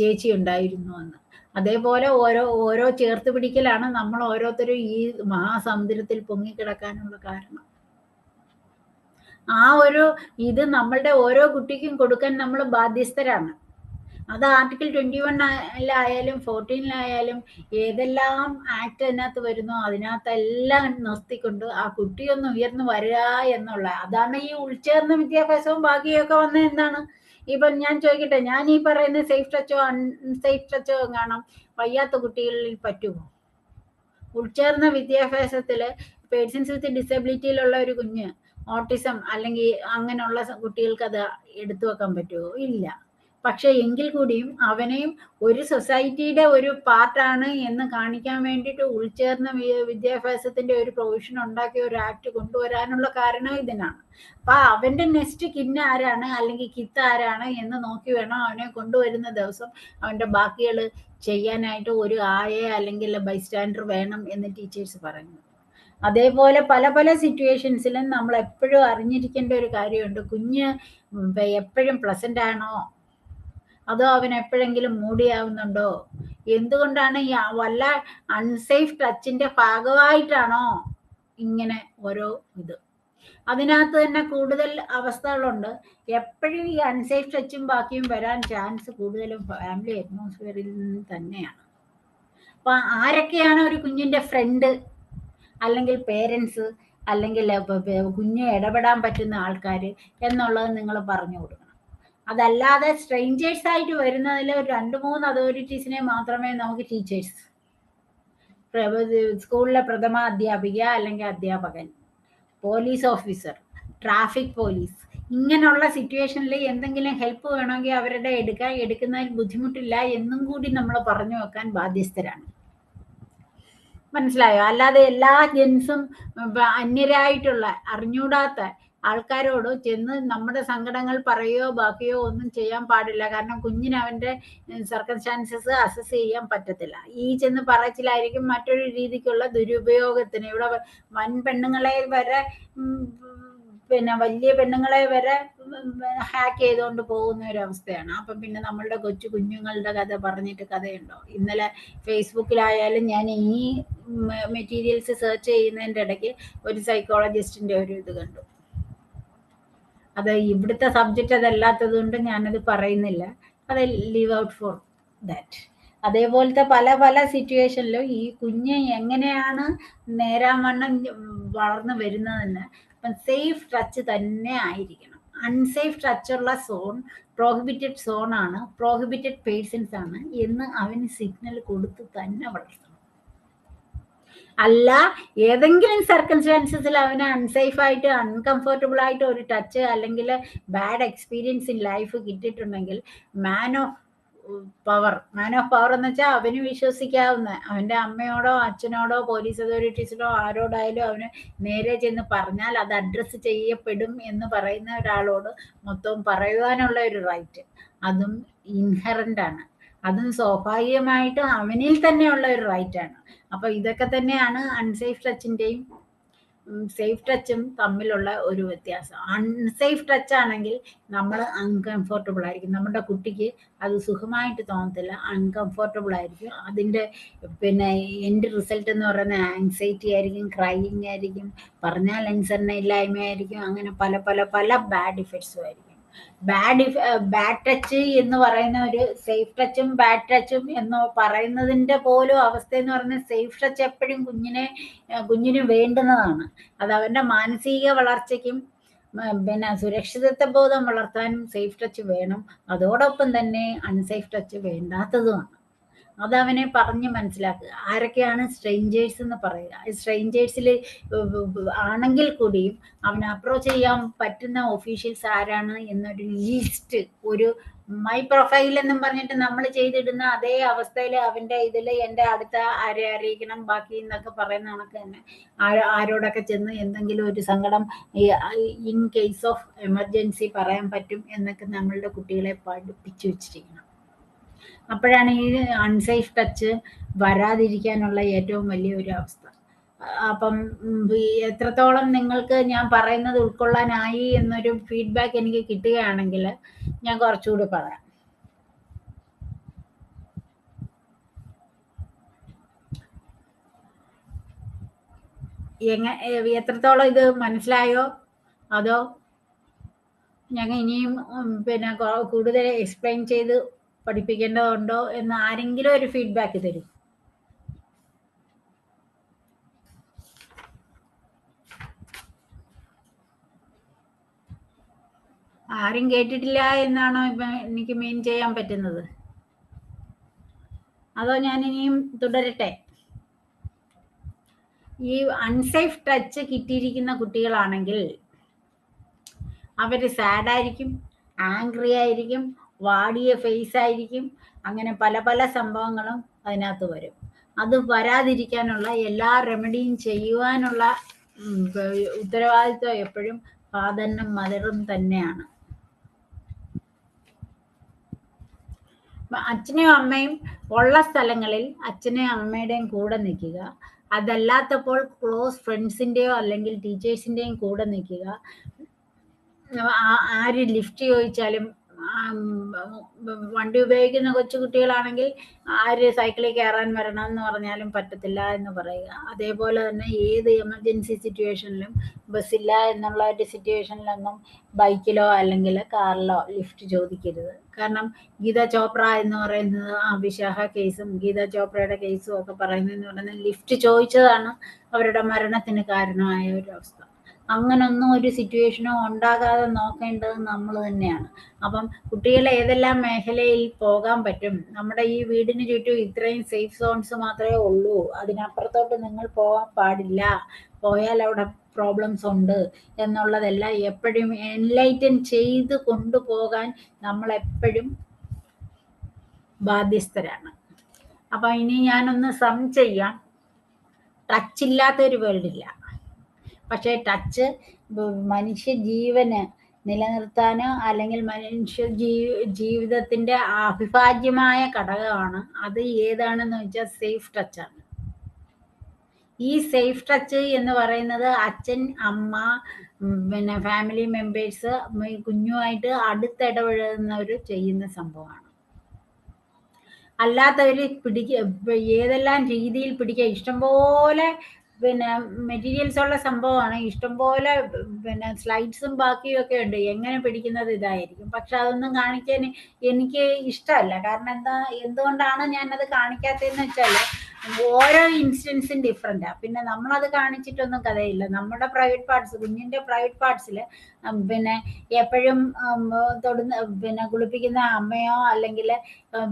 ചേച്ചി ഉണ്ടായിരുന്നു എന്ന്. അതേപോലെ ഓരോ ചേർത്ത് പിടിക്കലാണ് നമ്മൾ ഓരോരുത്തരും ഈ മഹാസമുദ്രത്തിൽ പൊങ്ങിക്കിടക്കാനുള്ള കാരണം. ആ ഒരു ഇത് നമ്മളുടെ ഓരോ കുട്ടിക്കും കൊടുക്കാൻ നമ്മൾ ബാധ്യസ്ഥരാണ്. അത് ആർട്ടിക്കിൾ 21-ലായാലും 14-ലായാലും ഏതെല്ലാം ആക്ട് അതിനകത്ത് വരുന്നോ അതിനകത്തെല്ലാം നിർത്തിക്കൊണ്ട് ആ കുട്ടിയൊന്ന് ഉയർന്നു വരിക എന്നുള്ള അതാണ് ഈ ഉൾച്ചേർന്ന വിദ്യാഭ്യാസവും ബാക്കിയൊക്കെ വന്നത്. എന്താണ് ഇപ്പം ഞാൻ ചോദിക്കട്ടെ, ഞാൻ ഈ പറയുന്ന സേഫ് ടച്ചോ അൺസേഫ് ടച്ചോ കാണാം വയ്യാത്ത കുട്ടികളിൽ പറ്റുമോ? ഉൾച്ചേർന്ന വിദ്യാഭ്യാസത്തിൽ പേഴ്സൺസ് വിത്ത് ഡിസബിലിറ്റിയിലുള്ള ഒരു കുഞ്ഞ് ഓട്ടിസം അല്ലെങ്കിൽ അങ്ങനെയുള്ള കുട്ടികൾക്ക് അത് എടുത്തു വെക്കാൻ പറ്റുമോ? ഇല്ല. പക്ഷെ എങ്കിൽ കൂടിയും അവനെയും ഒരു സൊസൈറ്റിയുടെ ഒരു പാർട്ടാണ് എന്ന് കാണിക്കാൻ വേണ്ടിയിട്ട് ഉൾച്ചേർന്ന വിദ്യാഭ്യാസത്തിന്റെ ഒരു പ്രൊവിഷൻ ഉണ്ടാക്കിയ ഒരു ആക്ട് കൊണ്ടുവരാനുള്ള കാരണം ഇതിനാണ്. അപ്പൊ അവന്റെ നെക്സ്റ്റ് കിന്ന് ആരാണ് അല്ലെങ്കിൽ കിത്ത് ആരാണ് എന്ന് നോക്കി വേണം അവനെ കൊണ്ടുവരുന്ന ദിവസം അവന്റെ ബാക്കികൾ ചെയ്യാനായിട്ട് ഒരു ആയെ അല്ലെങ്കിൽ ബൈസ്റ്റാൻഡർ വേണം എന്ന് ടീച്ചേഴ്സ് പറയുന്നു. അതേപോലെ പല പല സിറ്റുവേഷൻസിലും നമ്മൾ എപ്പോഴും അറിഞ്ഞിരിക്കേണ്ട ഒരു കാര്യമുണ്ട്. കുഞ്ഞ് എപ്പോഴും പ്ലസന്റ് ആണോ, അതോ അവൻ എപ്പോഴെങ്കിലും മൂടിയാവുന്നുണ്ടോ, എന്തുകൊണ്ടാണ് ഈ വല്ല അൺസേഫ് ടച്ചിന്റെ ഭാഗമായിട്ടാണോ ഇങ്ങനെ ഓരോ ഇത്. അതിനകത്ത് തന്നെ കൂടുതൽ അവസ്ഥകളുണ്ട്. എപ്പോഴും ഈ അൺസേഫ് ടച്ചും ബാക്കിയും വരാൻ ചാൻസ് കൂടുതലും ഫാമിലി അറ്റ്മോസ്ഫിയറിൽ നിന്ന് തന്നെയാണ്. അപ്പൊ ആരൊക്കെയാണ് ഒരു കുഞ്ഞിന്റെ ഫ്രണ്ട് അല്ലെങ്കിൽ പേരൻസ് അല്ലെങ്കിൽ കുഞ്ഞ് ഇടപെടാൻ പറ്റുന്ന ആൾക്കാർ എന്നുള്ളത് നിങ്ങൾ പറഞ്ഞു കൊടുക്കണം. അതല്ലാതെ സ്ട്രേഞ്ചേഴ്സ് ആയിട്ട് വരുന്നതിൽ 2-3 അതോറിറ്റീസിനെ മാത്രമേ നമുക്ക് ടീച്ചേഴ്സ്, സ്കൂളിലെ പ്രഥമ അധ്യാപിക അല്ലെങ്കിൽ അധ്യാപകൻ, പോലീസ് ഓഫീസർ, ട്രാഫിക് പോലീസ്, ഇങ്ങനെയുള്ള സിറ്റുവേഷനിൽ എന്തെങ്കിലും ഹെൽപ്പ് വേണമെങ്കിൽ അവരുടെ എടുക്കുന്നതിൽ ബുദ്ധിമുട്ടില്ല എന്നും കൂടി നമ്മൾ പറഞ്ഞു വെക്കാൻ ബാധ്യസ്ഥരാണ്. മനസ്സിലായോ? അല്ലാതെ എല്ലാ ജെൻസും അന്യരായിട്ടുള്ള അറിഞ്ഞൂടാത്ത ആൾക്കാരോട് ചെന്ന് നമ്മുടെ സങ്കടങ്ങൾ പറയുകയോ ബാക്കിയോ ഒന്നും ചെയ്യാൻ പാടില്ല. കാരണം കുഞ്ഞിന് അവന്റെ സർക്കംസ്റ്റാൻസസ് അസസ് ചെയ്യാൻ പറ്റത്തില്ല. ഈ ചെന്ന് പറച്ചിലായിരിക്കും മറ്റൊരു രീതിക്കുള്ള ദുരുപയോഗത്തിന്. ഇവിടെ വൻ പെണ്ണുങ്ങളെ വരെ വലിയ പെണ്ണുങ്ങളെ വരെ ഹാക്ക് ചെയ്തുകൊണ്ട് പോകുന്ന ഒരു അവസ്ഥയാണ്. അപ്പം പിന്നെ നമ്മളുടെ കൊച്ചു കുഞ്ഞുങ്ങളുടെ കഥ പറഞ്ഞിട്ട് കഥയുണ്ടോ? ഇന്നലെ ഫേസ്ബുക്കിലായാലും ഞാൻ ഈ മെറ്റീരിയൽസ് സെർച്ച് ചെയ്യുന്നതിൻ്റെ ഇടയ്ക്ക് ഒരു സൈക്കോളജിസ്റ്റിന്റെ ഒരു ഇത് കണ്ടു. അത് ഇവിടുത്തെ സബ്ജക്റ്റ് അതല്ലാത്തത് കൊണ്ട് ഞാനത് പറയുന്നില്ല. അത് ലീവ് ഔട്ട് ഫോർ ദാറ്റ്. അതേപോലത്തെ പല പല സിറ്റുവേഷനിലും ഈ കുഞ്ഞ് എങ്ങനെയാണ് നേരാവണ്ണം വളർന്നു വരുന്നതെന്ന് സേഫ് ടച്ച് തന്നെ ആയിരിക്കണം. അൺസേഫ് ടച്ചുള്ള സോൺ പ്രോഹിബിറ്റഡ് സോൺ ആണ്, പ്രോഹിബിറ്റഡ് പേഴ്സൺസ് ആണ് എന്ന് അവന് സിഗ്നൽ കൊടുത്ത് തന്നെ വളർത്തണം. അല്ല ഏതെങ്കിലും സർക്കംസ്റ്റാൻസസിൽ അവന് അൺസേഫ് ആയിട്ട് അൺകംഫർട്ടബിൾ ആയിട്ട് ഒരു ടച്ച് അല്ലെങ്കിൽ ബാഡ് എക്സ്പീരിയൻസ് ഇൻ ലൈഫ് കിട്ടിയിട്ടുണ്ടെങ്കിൽ മാൻ ഓഫ് പവർ എന്ന് വെച്ചാൽ അവന് വിശ്വസിക്കാവുന്ന അവന്റെ അമ്മയോടോ അച്ഛനോടോ പോലീസ് അതോറിറ്റീസിനോ ആരോടായാലും അവന് നേരെ ചെന്ന് പറഞ്ഞാൽ അത് അഡ്രസ്സ് ചെയ്യപ്പെടും എന്ന് പറയുന്ന ഒരാളോട് മൊത്തം പറയുവാനുള്ള ഒരു റൈറ്റ് അതും ഇൻഹറന്റ് ആണ്. അതും സ്വാഭാവികമായിട്ട് അവനിൽ തന്നെയുള്ള ഒരു റൈറ്റ് ആണ്. അപ്പൊ ഇതൊക്കെ തന്നെയാണ് അൺസേഫ് ടച്ചിന്റെയും സേഫ് ടച്ചും തമ്മിലുള്ള ഒരു വ്യത്യാസം. അൺസേഫ് ടച്ച് ആണെങ്കിൽ നമ്മൾ അൺകംഫർട്ടബിൾ ആയിരിക്കും, നമ്മുടെ കുട്ടിക്ക് അത് സുഖമായിട്ട് തോന്നത്തില്ല, അൺകംഫർട്ടബിൾ ആയിരിക്കും. അതിൻ്റെ എൻഡ് റിസൾട്ട് എന്ന് പറയുന്നത് ആങ്സൈറ്റി ആയിരിക്കും, ക്രൈയിങ് ആയിരിക്കും, പറഞ്ഞാൽ അനുസരണയില്ലായ്മയായിരിക്കും, അങ്ങനെ പല പല പല ബാഡ് ഇഫക്ട്സും ആയിരിക്കും. ബാഡ് ടച്ച് എന്ന് പറയുന്ന ഒരു സേഫ് ടച്ചും ബാഡ് ടച്ചും എന്ന് പറയുന്നതിന്റെ പോലും അവസ്ഥ എന്ന് പറയുന്നത് സേഫ് ടച്ച് എപ്പോഴും കുഞ്ഞിന് വേണ്ടുന്നതാണ്. അത് അവന്റെ മാനസിക വളർച്ചയ്ക്കും സുരക്ഷിതത്വ ബോധം വളർത്താനും സേഫ് ടച്ച് വേണം. അതോടൊപ്പം തന്നെ അൺസേഫ് ടച്ച് വേണ്ടാത്തതുമാണ്. അതവനെ പറഞ്ഞ് മനസ്സിലാക്കുക. ആരൊക്കെയാണ് സ്ട്രേഞ്ചേഴ്സ് എന്ന് പറയുക. സ്ട്രേഞ്ചേഴ്സിൽ ആണെങ്കിൽ കൂടിയും അവന് അപ്രോച്ച് ചെയ്യാൻ പറ്റുന്ന ഒഫീഷ്യൽസ് ആരാണ് എന്നൊരു ലിസ്റ്റ്, ഒരു മൈ പ്രൊഫൈൽ എന്നും പറഞ്ഞിട്ട് നമ്മൾ ചെയ്തിടുന്ന അതേ അവസ്ഥയിൽ അവന്റെ ഇതിൽ എൻ്റെ അടുത്ത ആരെ അറിയിക്കണം ബാക്കി എന്നൊക്കെ പറയുന്ന കണക്ക് തന്നെ ആരോടൊക്കെ ചെന്ന് എന്തെങ്കിലും ഒരു സങ്കടം ഇൻ കേസ് ഓഫ് എമർജൻസി പറയാൻ പറ്റും എന്നൊക്കെ നമ്മളുടെ കുട്ടികളെ പഠിപ്പിച്ചു വെച്ചിരിക്കണം. അപ്പോഴാണ് ഈ അൺസേഫ് ടച്ച് വരാതിരിക്കാനുള്ള ഏറ്റവും വലിയ ഒരു അവസ്ഥ. അപ്പം എത്രത്തോളം നിങ്ങൾക്ക് ഞാൻ പറയുന്നത് ഉൾക്കൊള്ളാനായി എന്നൊരു ഫീഡ്ബാക്ക് എനിക്ക് കിട്ടുകയാണെങ്കിൽ ഞാൻ കുറച്ചുകൂടി പറയാം. എത്രത്തോളം ഇത് മനസ്സിലായോ, അതോ ഞങ്ങൾ ഇനിയും കൂടുതൽ എക്സ്പ്ലെയിൻ ചെയ്ത് പഠിപ്പിക്കേണ്ടതുണ്ടോ എന്ന് ആരെങ്കിലും ഒരു ഫീഡ്ബാക്ക് തരും. ആരും കേട്ടിട്ടില്ല എന്നാണോ എനിക്ക് മീൻ ചെയ്യാൻ പറ്റുന്നത്, അതോ ഞാൻ ഇനിയും തുടരട്ടെ? ഈ അൺസേഫ് ടച്ച് കിട്ടിയിരിക്കുന്ന കുട്ടികളാണെങ്കിൽ അവര് സാഡായിരിക്കും, ആംഗ്രി ആയിരിക്കും, വാടിയ ഫേസ് ആയിരിക്കും. അങ്ങനെ പല പല സംഭവങ്ങളും അതിനകത്ത് വരും. അത് വരാതിരിക്കാനുള്ള എല്ലാ റെമഡിയും ചെയ്യുവാനുള്ള ഉത്തരവാദിത്വം എപ്പോഴും ഫാദറിനും മദറും തന്നെയാണ്. അച്ഛനെയും അമ്മയും ഉള്ള സ്ഥലങ്ങളിൽ അച്ഛനെയും അമ്മയുടെയും കൂടെ നിൽക്കുക. അതല്ലാത്തപ്പോൾ ക്ലോസ് ഫ്രണ്ട്സിൻ്റെയോ അല്ലെങ്കിൽ ടീച്ചേഴ്സിൻ്റെയും കൂടെ നിൽക്കുക. ആര് ലിഫ്റ്റ് ചോദിച്ചാലും വണ്ടി ഉപയോഗിക്കുന്ന കൊച്ചു കുട്ടികളാണെങ്കിൽ ആര് സൈക്കിളിൽ കയറാൻ വരണം എന്ന് പറഞ്ഞാലും പറ്റത്തില്ല എന്ന് പറയുക. അതേപോലെ തന്നെ ഏത് എമർജൻസി സിറ്റുവേഷനിലും ബസ്സില്ല എന്നുള്ള ഒരു സിറ്റുവേഷനിലൊന്നും ബൈക്കിലോ അല്ലെങ്കിൽ കാറിലോ ലിഫ്റ്റ് ചോദിക്കരുത്. കാരണം ഗീത ചോപ്ര എന്ന് പറയുന്നത് വിശാഖ കേസും ഗീത ചോപ്രയുടെ കേസും ഒക്കെ പറയുന്നതെന്ന് പറയുന്നത് ലിഫ്റ്റ് ചോദിച്ചതാണ് അവരുടെ മരണത്തിന് കാരണമായ ഒരു അവസ്ഥ. അങ്ങനൊന്നും ഒരു സിറ്റുവേഷനോ ഉണ്ടാകാതെ നോക്കേണ്ടത് നമ്മൾ തന്നെയാണ്. അപ്പം കുട്ടികളെ ഏതെല്ലാം മേഖലയിൽ പോകാൻ പറ്റും, നമ്മുടെ ഈ വീടിന് ചുറ്റും ഇത്രയും സേഫ് സോൺസ് മാത്രമേ ഉള്ളൂ, അതിനപ്പുറത്തോട്ട് നിങ്ങൾ പോകാൻ പാടില്ല, പോയാൽ അവിടെ പ്രോബ്ലംസ് ഉണ്ട് എന്നുള്ളതെല്ലാം എപ്പോഴും എൻലൈറ്റൻ ചെയ്ത് കൊണ്ടുപോകാൻ നമ്മളെപ്പോഴും ബാധ്യസ്ഥരാണ്. അപ്പം ഇനി ഞാനൊന്ന് സം ചെയ്യാം. ടച്ച് ഇല്ലാത്തൊരു വേൾഡില്ല. പക്ഷേ ടച്ച് മനുഷ്യ ജീവന് നിലനിർത്താനോ അല്ലെങ്കിൽ മനുഷ്യ ജീവിതത്തിൻ്റെ അവിഭാജ്യമായ ഘടകമാണ്. അത് ഏതാണെന്ന് വെച്ചാൽ സേഫ് ടച്ചാണ്. ഈ സേഫ് ടച്ച് എന്ന് പറയുന്നത് അച്ഛൻ, അമ്മ, പിന്നെ ഫാമിലി മെമ്പേഴ്സ് കുഞ്ഞുമായിട്ട് അടുത്തിടപഴകുന്നവർ ചെയ്യുന്ന സംഭവമാണ്. അല്ലാത്തവർ ഏതെല്ലാം രീതിയിൽ പിടിക്കുക, ഇഷ്ടംപോലെ പിന്നെ മെറ്റീരിയൽസ് ഉള്ള സംഭവമാണ്, ഇഷ്ടംപോലെ പിന്നെ സ്ലൈഡ്സും ബാക്കിയും ഒക്കെ ഉണ്ട്, എങ്ങനെ പിടിക്കുന്നത് ഇതായിരിക്കും. പക്ഷെ അതൊന്നും കാണിക്കാൻ എനിക്ക് ഇഷ്ടമല്ല. കാരണം എന്തുകൊണ്ടാണ് ഞാനത് കാണിക്കാത്തതെന്ന് വെച്ചാൽ ഓരോ ഇൻസ്റ്റൻസും ഡിഫറെൻറ്റാണ്. പിന്നെ നമ്മളത് കാണിച്ചിട്ടൊന്നും കഥയില്ല. നമ്മുടെ പ്രൈവറ്റ് പാർട്സ്, കുഞ്ഞിൻ്റെ പ്രൈവറ്റ് പാർട്സിൽ പിന്നെ എപ്പോഴും പിന്നെ കുളിപ്പിക്കുന്ന അമ്മയോ അല്ലെങ്കിൽ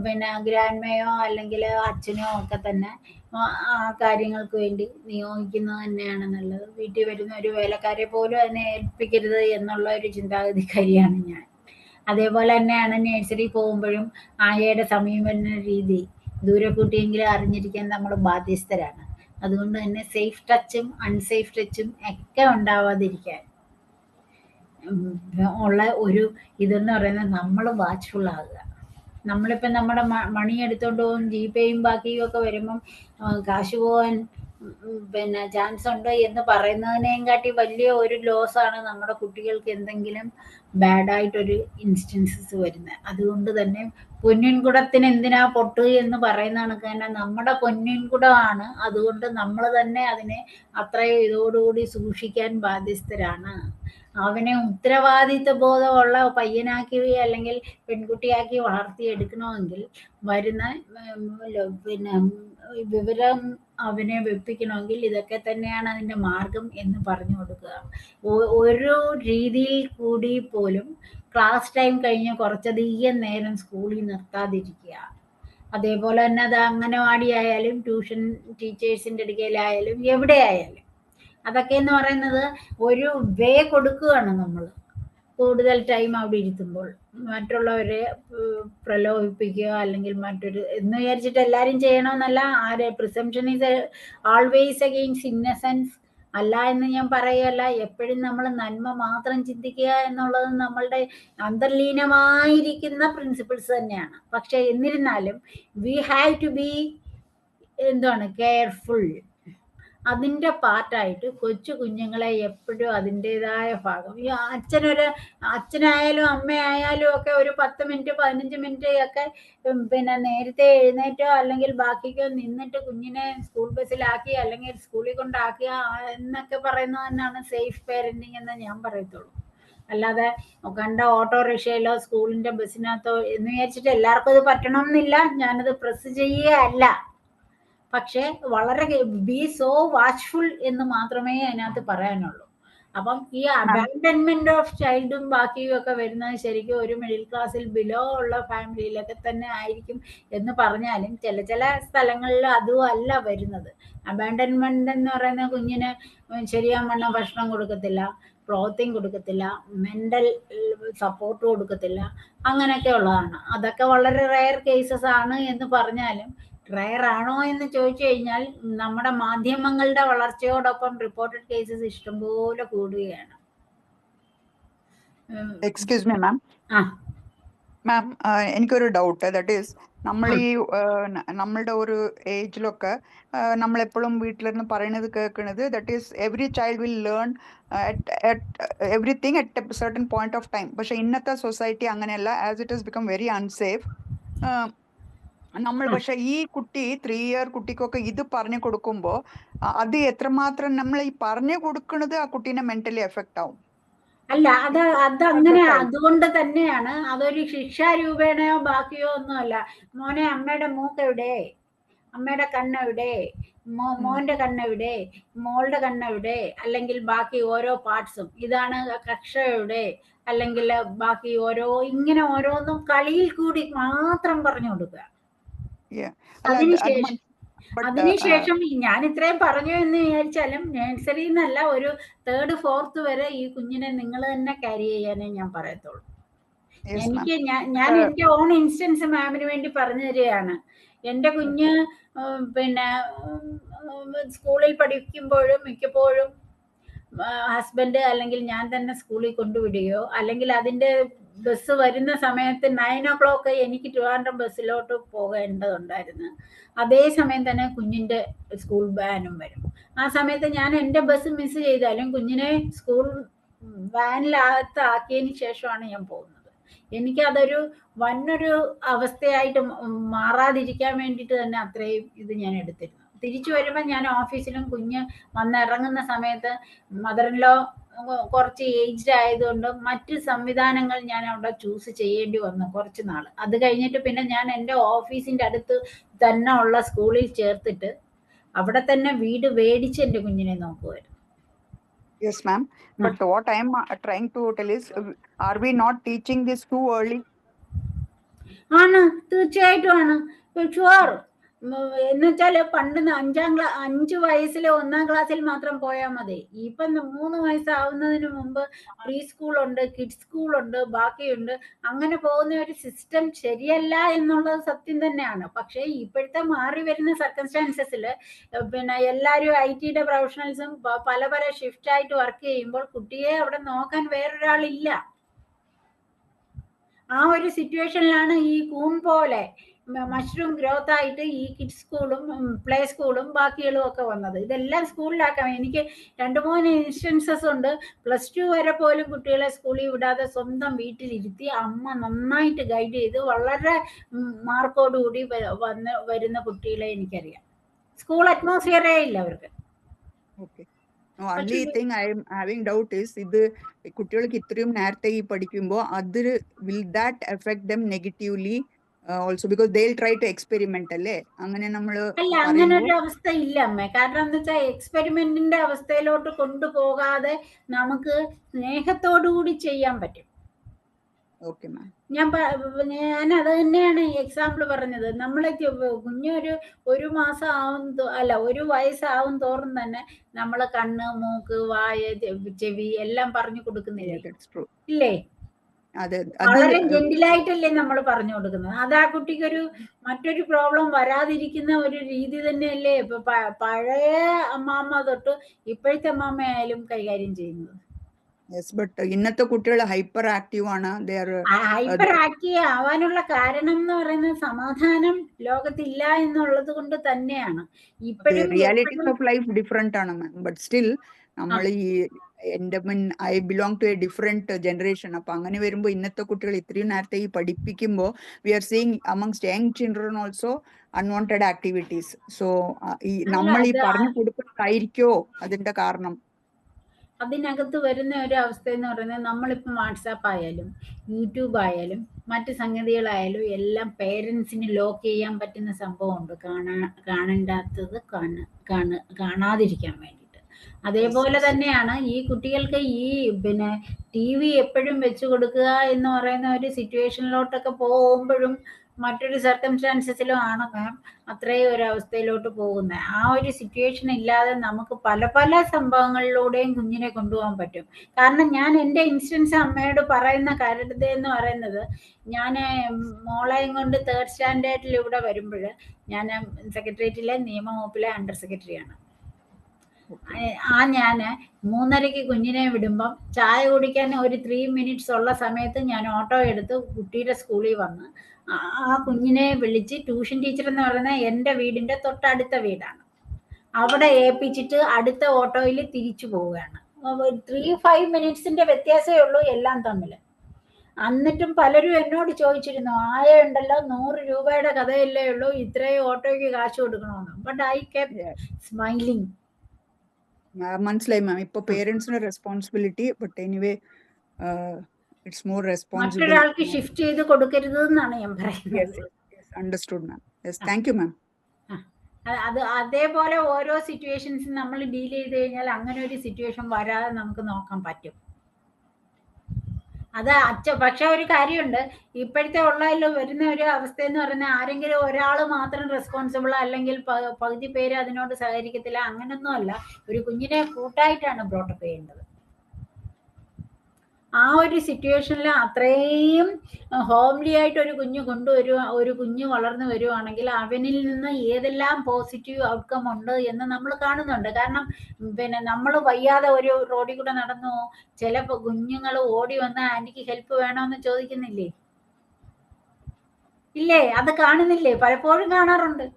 പിന്നെ ഗ്രാൻഡ്മയോ അല്ലെങ്കിൽ അച്ഛനോ ഒക്കെ തന്നെ ആ കാര്യങ്ങൾക്ക് വേണ്ടി നിയോഗിക്കുന്നത് തന്നെയാണ് നല്ലത്. വീട്ടിൽ വരുന്ന ഒരു വേലക്കാരെ പോലും അതിനെ ഏൽപ്പിക്കരുത് എന്നുള്ള ഒരു ചിന്താഗതിക്കാരിയാണ് ഞാൻ. അതേപോലെ തന്നെയാണ് നഴ്സറി പോകുമ്പോഴും ആയയുടെ സമീപന രീതി ദൂരെ കൂട്ടിയെങ്കിലും അറിഞ്ഞിരിക്കാൻ നമ്മൾ ബാധ്യസ്ഥരാണ്. അതുകൊണ്ട് തന്നെ സേഫ് ടച്ചും അൺസേഫ് ടച്ചും ഒക്കെ ഉണ്ടാവാതിരിക്കാൻ ഉള്ള ഒരു ഇതെന്ന് പറയുന്നത് നമ്മൾ വാച്ച്ഫുൾ ആകുക. നമ്മളിപ്പം നമ്മുടെ മണി എടുത്തോണ്ട് പോകും, ജിപേയും ബാക്കിയും ഒക്കെ വരുമ്പം കാശ് പോകാൻ പിന്നെ ചാൻസ് ഉണ്ട് എന്ന് പറയുന്നതിനേയും കാട്ടി വലിയ ഒരു ലോസാണ് നമ്മുടെ കുട്ടികൾക്ക് എന്തെങ്കിലും ബാഡായിട്ടൊരു ഇൻസ്റ്റൻസസ് വരുന്നത്. അതുകൊണ്ട് തന്നെ പൊന്നിൻകുടത്തിന് എന്തിനാ പൊട്ട് എന്ന് പറയുന്ന കണക്ക് തന്നെ നമ്മുടെ പൊന്നിൻകുടമാണ്. അതുകൊണ്ട് നമ്മൾ തന്നെ അതിനെ അത്രയും ഇതോടുകൂടി സൂക്ഷിക്കാൻ ബാധ്യസ്ഥരാണ്. അവനെ ഉത്തരവാദിത്വ ബോധമുള്ള പയ്യനാക്കി അല്ലെങ്കിൽ പെൺകുട്ടിയാക്കി വളർത്തിയെടുക്കണമെങ്കിൽ വരുന്ന പിന്നെ വിവരം അവനെ വെപ്പിക്കണമെങ്കിൽ ഇതൊക്കെ തന്നെയാണ് അതിൻ്റെ മാർഗം എന്ന് പറഞ്ഞു കൊടുക്കുക. ഒരു രീതിയിൽ കൂടി പോലും ക്ലാസ് ടൈം കഴിഞ്ഞ് കുറച്ചധികം നേരം സ്കൂളിൽ നിർത്താതിരിക്കുക. അതേപോലെ തന്നെ അത് അംഗനവാടി ആയാലും ട്യൂഷൻ ടീച്ചേഴ്സിൻ്റെ അടുക്കലായാലും എവിടെ ആയാലും അതൊക്കെ എന്ന് പറയുന്നത് ഒരു വേ കൊടുക്കുകയാണ് നമ്മൾ. കൂടുതൽ ടൈം അവിടെ ഇരുത്തുമ്പോൾ മറ്റുള്ളവരെ പ്രലോഭിപ്പിക്കുക അല്ലെങ്കിൽ മറ്റൊരു എന്ന് വിചാരിച്ചിട്ട് എല്ലാവരും ചെയ്യണമെന്നല്ല. പ്രിസംപ്ഷൻ ഈസ് ആൾവേസ് അഗെയിൻസ്റ്റ് ഇന്നസെൻസ് അല്ല എന്ന് ഞാൻ പറയുകയല്ല. എപ്പോഴും നമ്മൾ നന്മ മാത്രം ചിന്തിക്കുക എന്നുള്ളത് നമ്മളുടെ അന്തർലീനമായിരിക്കുന്ന പ്രിൻസിപ്പിൾസ് തന്നെയാണ്. പക്ഷെ എന്നിരുന്നാലും we have to be careful. അതിൻ്റെ പാർട്ടായിട്ട് കൊച്ചു കുഞ്ഞുങ്ങളെ എപ്പോഴും അതിൻ്റെതായ ഭാഗം ഈ അച്ഛനായാലും അമ്മയായാലും ഒക്കെ ഒരു 10 മിനിറ്റ് 15 മിനിറ്റ് ഒക്കെ പിന്നെ നേരത്തെ എഴുന്നേറ്റോ അല്ലെങ്കിൽ ബാക്കിക്കോ നിന്നിട്ട് കുഞ്ഞിനെ സ്കൂൾ ബസ്സിലാക്കി അല്ലെങ്കിൽ സ്കൂളിൽ കൊണ്ടാക്കുക എന്നൊക്കെ പറയുന്നത് തന്നെയാണ് സേഫ് പേരൻറ്റിങ് എന്ന് ഞാൻ പറയത്തുള്ളൂ. അല്ലാതെ കണ്ട ഓട്ടോറിക്ഷയിലോ സ്കൂളിൻ്റെ ബസ്സിനകത്തോ എന്ന് വിചാരിച്ചിട്ട് എല്ലാവർക്കും ഇത് പറ്റണമെന്നില്ല. ഞാനത് പ്രസ് ചെയ്യുകയല്ല. പക്ഷേ വളരെ ബി സോ വാച്ച്ഫുൾ എന്ന് മാത്രമേ അതിനകത്ത് പറയാനുള്ളൂ. അപ്പം ഈ അബാൻഡൻമെന്റ് ഓഫ് ചൈൽഡും ബാക്കിയും ഒക്കെ വരുന്നത് ശരിക്കും ഒരു മിഡിൽ ക്ലാസ്സിൽ ബിലോ ഉള്ള ഫാമിലിയിലൊക്കെ തന്നെ ആയിരിക്കും എന്ന് പറഞ്ഞാലും ചില സ്ഥലങ്ങളിൽ അതും അല്ല വരുന്നത്. അബാൻഡൻമെന്റ് എന്ന് പറയുന്ന കുഞ്ഞിന് ശരിയാവണ്ണം ഭക്ഷണം കൊടുക്കത്തില്ല, ക്ലോത്തിങ് കൊടുക്കത്തില്ല, മെൻ്റൽ സപ്പോർട്ട് കൊടുക്കത്തില്ല, അങ്ങനെയൊക്കെ ഉള്ളതാണ്. അതൊക്കെ വളരെ റെയർ കേസസ് ആണ് എന്ന് പറഞ്ഞാലും റെയർ ആണോ എന്ന് ചോദിച്ചു കഴിഞ്ഞാൽ നമ്മുടെ മാധ്യമങ്ങളുടെ വളർച്ചയോടൊപ്പം റിപ്പോർട്ടഡ് കേസസ് ഇഷ്ടംപോലെ കൂടുകയാണ്. Excuse me ma'am. ആ മാം, എനിക്കൊരു ഡൗട്ട്. ദാറ്റ് ഈസ് നമ്മൾ ഈ നമ്മളുടെ ഒരു ഏജിലൊക്കെ നമ്മളെപ്പോഴും വീട്ടിലിരുന്ന് പറയുന്നത് കേൾക്കുന്നത്, that is every child will learn everything at A certain point of time. പക്ഷെ ഇന്നത്തെ സൊസൈറ്റി അങ്ങനെയല്ല. As it is become very unsafe. നമ്മൾ പക്ഷെ ഈ കുട്ടി 3 ഇയർ കുട്ടിക്കൊക്കെ ഇത് പറഞ്ഞു കൊടുക്കുമ്പോൾ അത് എത്രമാത്രം നമ്മൾ ഈ പറഞ്ഞു കൊടുക്കുന്നത് ആ കുട്ടീനെ മെന്റലി എഫക്റ്റ് ആവും. അല്ല, അതങ്ങനെ അതുകൊണ്ട് തന്നെയാണ് അതൊരു ശിക്ഷാരൂപേണയോ ബാക്കിയോ ഒന്നുമല്ല. മോനെ അമ്മയുടെ മൂക്കെവിടെ, അമ്മയുടെ കണ്ണെവിടെ, മോന്റെ കണ്ണെവിടെ, മോളുടെ കണ്ണെവിടെ, അല്ലെങ്കിൽ ബാക്കി ഓരോ പാർട്സും, ഇതാണ് കക്ഷയുടെ, അല്ലെങ്കിൽ ബാക്കി ഇങ്ങനെ ഓരോന്നും കളിയിൽ കൂടി മാത്രം പറഞ്ഞു കൊടുക്കുക. അതിനുശേഷം ഞാൻ ഇത്രയും പറഞ്ഞു എന്ന് വിചാരിച്ചാലും നഴ്സറി എന്നല്ല, ഒരു 3rd 4th വരെ ഈ കുഞ്ഞിനെ നിങ്ങൾ തന്നെ ക്യാരി ചെയ്യാനേ ഞാൻ പറയത്തുള്ളൂ. ഞാൻ എന്റെ ഓൺ ഇൻസ്റ്റൻസ് മാമിന് വേണ്ടി പറഞ്ഞു തരികയാണ്. എന്റെ കുഞ്ഞ് പിന്നെ സ്കൂളിൽ പഠിക്കുമ്പോഴും മിക്കപ്പോഴും ഹസ്ബൻഡ് അല്ലെങ്കിൽ ഞാൻ തന്നെ സ്കൂളിൽ കൊണ്ടുവിടുകയോ, അല്ലെങ്കിൽ അതിന്റെ ബസ് വരുന്ന സമയത്ത് 9 o'clock എനിക്ക് ട്രിവാൻഡ്രം ബസ്സിലോട്ട് പോകേണ്ടതുണ്ടായിരുന്നു. അതേ സമയം തന്നെ കുഞ്ഞിന്റെ സ്കൂൾ വാനും വരും. ആ സമയത്ത് ഞാൻ എൻ്റെ ബസ് മിസ് ചെയ്താലും കുഞ്ഞിനെ സ്കൂൾ വാനിനകത്ത് ആക്കിയതിന് ശേഷമാണ് ഞാൻ പോകുന്നത്. എനിക്കതൊരു വന്നൊരു അവസ്ഥയായിട്ട് മാറാതിരിക്കാൻ വേണ്ടിയിട്ട് തന്നെ അത്രയും ഇത് ഞാൻ എടുത്തിരുന്നു. തിരിച്ചു വരുമ്പോൾ ഞാൻ ഓഫീസിലും കുഞ്ഞ് വന്നിറങ്ങുന്ന സമയത്ത് മദറിൻലോ കുറച്ച് ഏജ്ഡ് ആയതുകൊണ്ട് മറ്റ് സംവിധാനങ്ങൾ ഞാൻ അവിടെ ചൂസ് ചെയ്യേണ്ടി വന്നു കുറച്ച് നാൾ. അത് കഴിഞ്ഞിട്ട് പിന്നെ ഞാൻ എൻ്റെ ഓഫീസിൻ്റെ അടുത്ത് തന്നെ ഉള്ള സ്കൂളിൽ ചേർത്തിട്ട് അവിടെ തന്നെ വീട് മേടിച്ച് എൻ്റെ കുഞ്ഞിനെ നോക്കുമായിരുന്നു. Yes ma'am, but what I am trying to tell is, are we not teaching this too early? ആണ്, തീർച്ചയായിട്ടും ആണ്. ഷുവർ. എന്നുവെച്ചാല് പണ്ട് 5 വയസ്സിൽ 1ാം ക്ലാസ്സിൽ മാത്രം പോയാൽ മതി. ഇപ്പം 3 വയസ്സാവുന്നതിന് മുമ്പ് പ്രീ സ്കൂളുണ്ട്, കിഡ്സ് സ്കൂളുണ്ട്, ബാക്കിയുണ്ട്. അങ്ങനെ പോകുന്ന ഒരു സിസ്റ്റം ശരിയല്ല എന്നുള്ളത് സത്യം തന്നെയാണ്. പക്ഷേ ഇപ്പോഴത്തെ മാറി വരുന്ന സർക്കംസ്റ്റാൻസസിൽ പിന്നെ എല്ലാവരും IT പ്രൊഫഷണൽസും പല പല ഷിഫ്റ്റ് ആയിട്ട് വർക്ക് ചെയ്യുമ്പോൾ കുട്ടിയെ അവിടെ നോക്കാൻ വേറൊരാളില്ല. ആ ഒരു സിറ്റുവേഷനിലാണ് ഈ കൂൺ പോലെ മഷ്റൂം ഗ്രോത്ത് ആയിട്ട് ഈ കിഡ്സ് സ്കൂളും പ്ലേ സ്കൂളും ബാക്കികളും ഒക്കെ വന്നത്. ഇതെല്ലാം സ്കൂളിലാക്കാം. എനിക്ക് 2-3 ഇൻസ്റ്റൻസസ് ഉണ്ട്. +2 വരെ പോലും കുട്ടികളെ സ്കൂളിൽ വിടാതെ സ്വന്തം വീട്ടിലിരുത്തി അമ്മ നന്നായിട്ട് ഗൈഡ് ചെയ്ത് വളരെ മാർക്കോടുകൂടി വരുന്ന കുട്ടികളെ എനിക്കറിയാം. സ്കൂൾ അറ്റ്മോസ്ഫിയറേ ഇല്ല അവർക്ക്. only thing I am having doubt is, ഇത് കുട്ടികൾക്ക് ഇത്രയും നേരത്തെ ഈ പഠിക്കുമ്പോൾ അത് will that affect them negatively also, because they'll try to experiment അല്ലേ? അങ്ങനെ നമ്മള് അല്ല, അങ്ങനെ ഒരു അവസ്ഥ ഇല്ല അമ്മേ. കാരണം എന്താ വെച്ചാൽ എക്സ്പെരിമെന്റിന്റെ അവസ്ഥയിലോട്ട് കൊണ്ടുപോകാതെ നമുക്ക് സ്നേഹത്തോടുകൂടി ചെയ്യാൻ പറ്റും. ഞാൻ അത് തന്നെയാണ് എക്സാമ്പിൾ പറഞ്ഞത്. നമ്മളെ കുഞ്ഞൊരു 1 മാസം ഒരു വയസ്സാവും തോറും തന്നെ നമ്മള് കണ്ണ്, മൂക്ക്, വായ, ചെവി എല്ലാം പറഞ്ഞു കൊടുക്കുന്നില്ലേ? ഇല്ലേ? വളരെ ജെന്റിലായിട്ടല്ലേ നമ്മൾ പറഞ്ഞു കൊടുക്കുന്നത്. അത് ആ കുട്ടിക്കൊരു മറ്റൊരു പ്രോബ്ലം വരാതിരിക്കുന്ന ഒരു രീതി തന്നെയല്ലേ ഇപ്പൊ പഴയ അമ്മാമ്മ തൊട്ട് ഇപ്പോഴത്തെ അമ്മാമ്മയായാലും കൈകാര്യം ചെയ്യുന്നത്. ഇന്നത്തെ കുട്ടികൾ ഹൈപ്പർ ആക്റ്റീവ് ആണ്. ഹൈപ്പർ ആക്റ്റീവ് ആവാനുള്ള കാരണം എന്ന് പറയുന്നത് സമാധാനം ലോകത്തില്ല എന്നുള്ളത് കൊണ്ട് തന്നെയാണ്. ഇപ്പോഴും റിയാലിറ്റീസ് ഓഫ് ലൈഫ് ഡിഫറെന്റ് ആണ് മാം. ബട്ട് സ്റ്റിൽ നമ്മൾ ഈ I belong to a different generation. അപ്പൊ അങ്ങനെ വരുമ്പോൾ ഇന്നത്തെ കുട്ടികൾ ഇത്രയും നേരത്തെ ഈ പഠിപ്പിക്കുമ്പോൾ we are seeing amongst young children also unwanted activities. So ഈ നമ്മൾ ഈ പറഞ്ഞു കൊടുക്കുന്നതായിരിക്കോ അതിന്റെ കാരണം? അതിനകത്ത് വരുന്ന ഒരു അവസ്ഥ എന്ന് പറയുന്നത്, നമ്മളിപ്പം വാട്സാപ്പ് ആയാലും യൂട്യൂബ് ആയാലും മറ്റ് സംഗതികളായാലും എല്ലാം പേരൻസിന് ലോക്ക് ചെയ്യാൻ പറ്റുന്ന സംഭവമുണ്ട്. കാണേണ്ടാത്തത് കാണാതിരിക്കാൻ വേണ്ടിയിട്ട്. അതേപോലെ തന്നെയാണ് ഈ കുട്ടികൾക്ക് ഈ പിന്നെ TV എപ്പോഴും വെച്ചു കൊടുക്കുക എന്ന് പറയുന്ന ഒരു സിറ്റുവേഷനിലോട്ടൊക്കെ പോകുമ്പോഴും മറ്റൊരു സർക്കംസ്റ്റാൻസസിലും ആണ് മാം അത്രയും ഒരു അവസ്ഥയിലോട്ട് പോകുന്നത്. ആ ഒരു സിറ്റുവേഷൻ ഇല്ലാതെ നമുക്ക് പല പല സംഭവങ്ങളിലൂടെയും കുഞ്ഞിനെ കൊണ്ടുപോകാൻ പറ്റും. കാരണം ഞാൻ എൻ്റെ ഇൻസ്റ്റൻസ് അമ്മയോട് പറയുന്ന കാര്യത എന്ന് പറയുന്നത്, ഞാൻ മോളെയും കൊണ്ട് 3rd സ്റ്റാൻഡേർഡിൽ ഇവിടെ വരുമ്പോൾ ഞാൻ സെക്രട്ടേറിയറ്റിലെ നിയമവകുപ്പിലെ അണ്ടർ സെക്രട്ടറിയാണ്. ഞാൻ 3:30 കുഞ്ഞിനെ വിടുമ്പം ചായ കുടിക്കാൻ ഒരു 3 മിനിറ്റ്സ് ഉള്ള സമയത്ത് ഞാൻ ഓട്ടോ എടുത്ത് കുട്ടിയുടെ സ്കൂളിൽ വന്ന് ആ കുഞ്ഞിനെ വിളിച്ച് ട്യൂഷൻ ടീച്ചർ എന്ന് പറയുന്നത് എൻ്റെ വീടിൻ്റെ തൊട്ടടുത്ത വീടാണ്, അവിടെ ഏൽപ്പിച്ചിട്ട് അടുത്ത ഓട്ടോയിൽ തിരിച്ചു പോവുകയാണ്. 3-5 മിനിറ്റ്സിന്റെ വ്യത്യാസമേ ഉള്ളൂ എല്ലാം തമ്മിൽ. എന്നിട്ടും പലരും എന്നോട് ചോദിച്ചിരുന്നു, ആയ ഉണ്ടല്ലോ 100 രൂപയുടെ കഥയല്ലേ ഉള്ളൂ, ഇത്രയും ഓട്ടോയ്ക്ക് കാശ് കൊടുക്കണമെന്ന്. But I kept smiling. മനസ്സിലായി മാം. ഇപ്പൊ പേരൻസിന്റെ responsibility, but anyway it's more responsible. മറ്റൊരാൾക്ക് ഷിഫ്റ്റ് ചെയ്ത് കൊടുക്കരുത് എന്നാണ് ഞാൻ പറയുന്നത്. Understood ma'am. Yes, thank you ma'am. അത് അതേപോലെ ഓരോ സിറ്റുവേഷൻസ് നമ്മൾ ഡീൽ ചെയ്ത് കഴിഞ്ഞാൽ അങ്ങനെ ഒരു സിറ്റുവേഷൻ വരാതെ നമുക്ക് നോക്കാൻ പറ്റും. അത് പക്ഷെ ഒരു കാര്യമുണ്ട്, ഇപ്പോഴത്തെ ഉള്ളതിൽ വരുന്ന ഒരു അവസ്ഥ എന്ന് പറയുന്നത് ആരെങ്കിലും ഒരാൾ മാത്രം റെസ്പോൺസിബിൾ അല്ലെങ്കിൽ പകുതി പേര് അതിനോട് സഹകരിക്കത്തില്ല, അങ്ങനൊന്നും അല്ല. ഒരു കുഞ്ഞിനെ കൂട്ടായിട്ടാണ് ബ്രോട്ടപ്പ് ചെയ്യേണ്ടത്. ആ ഒരു സിറ്റുവേഷനിൽ അത്രയും ഹോംലി ആയിട്ട് ഒരു കുഞ്ഞ് വളർന്നു വരുവാണെങ്കിൽ അവനിൽ നിന്ന് ഏതെല്ലാം പോസിറ്റീവ് ഔട്ട്കം ഉണ്ട് എന്ന് നമ്മൾ കാണുന്നുണ്ട്. കാരണം നമ്മൾ വയ്യാതെ ഒരു റോഡിൽ കൂടെ നടന്നു, ചില കുഞ്ഞുങ്ങൾ ഓടി വന്ന് ആന്റിക്ക് ഹെൽപ്പ് വേണമെന്ന് ചോദിക്കുന്നില്ലേ? ഇല്ലേ? അത് കാണുന്നില്ലേ? പലപ്പോഴും കാണാറുണ്ട്.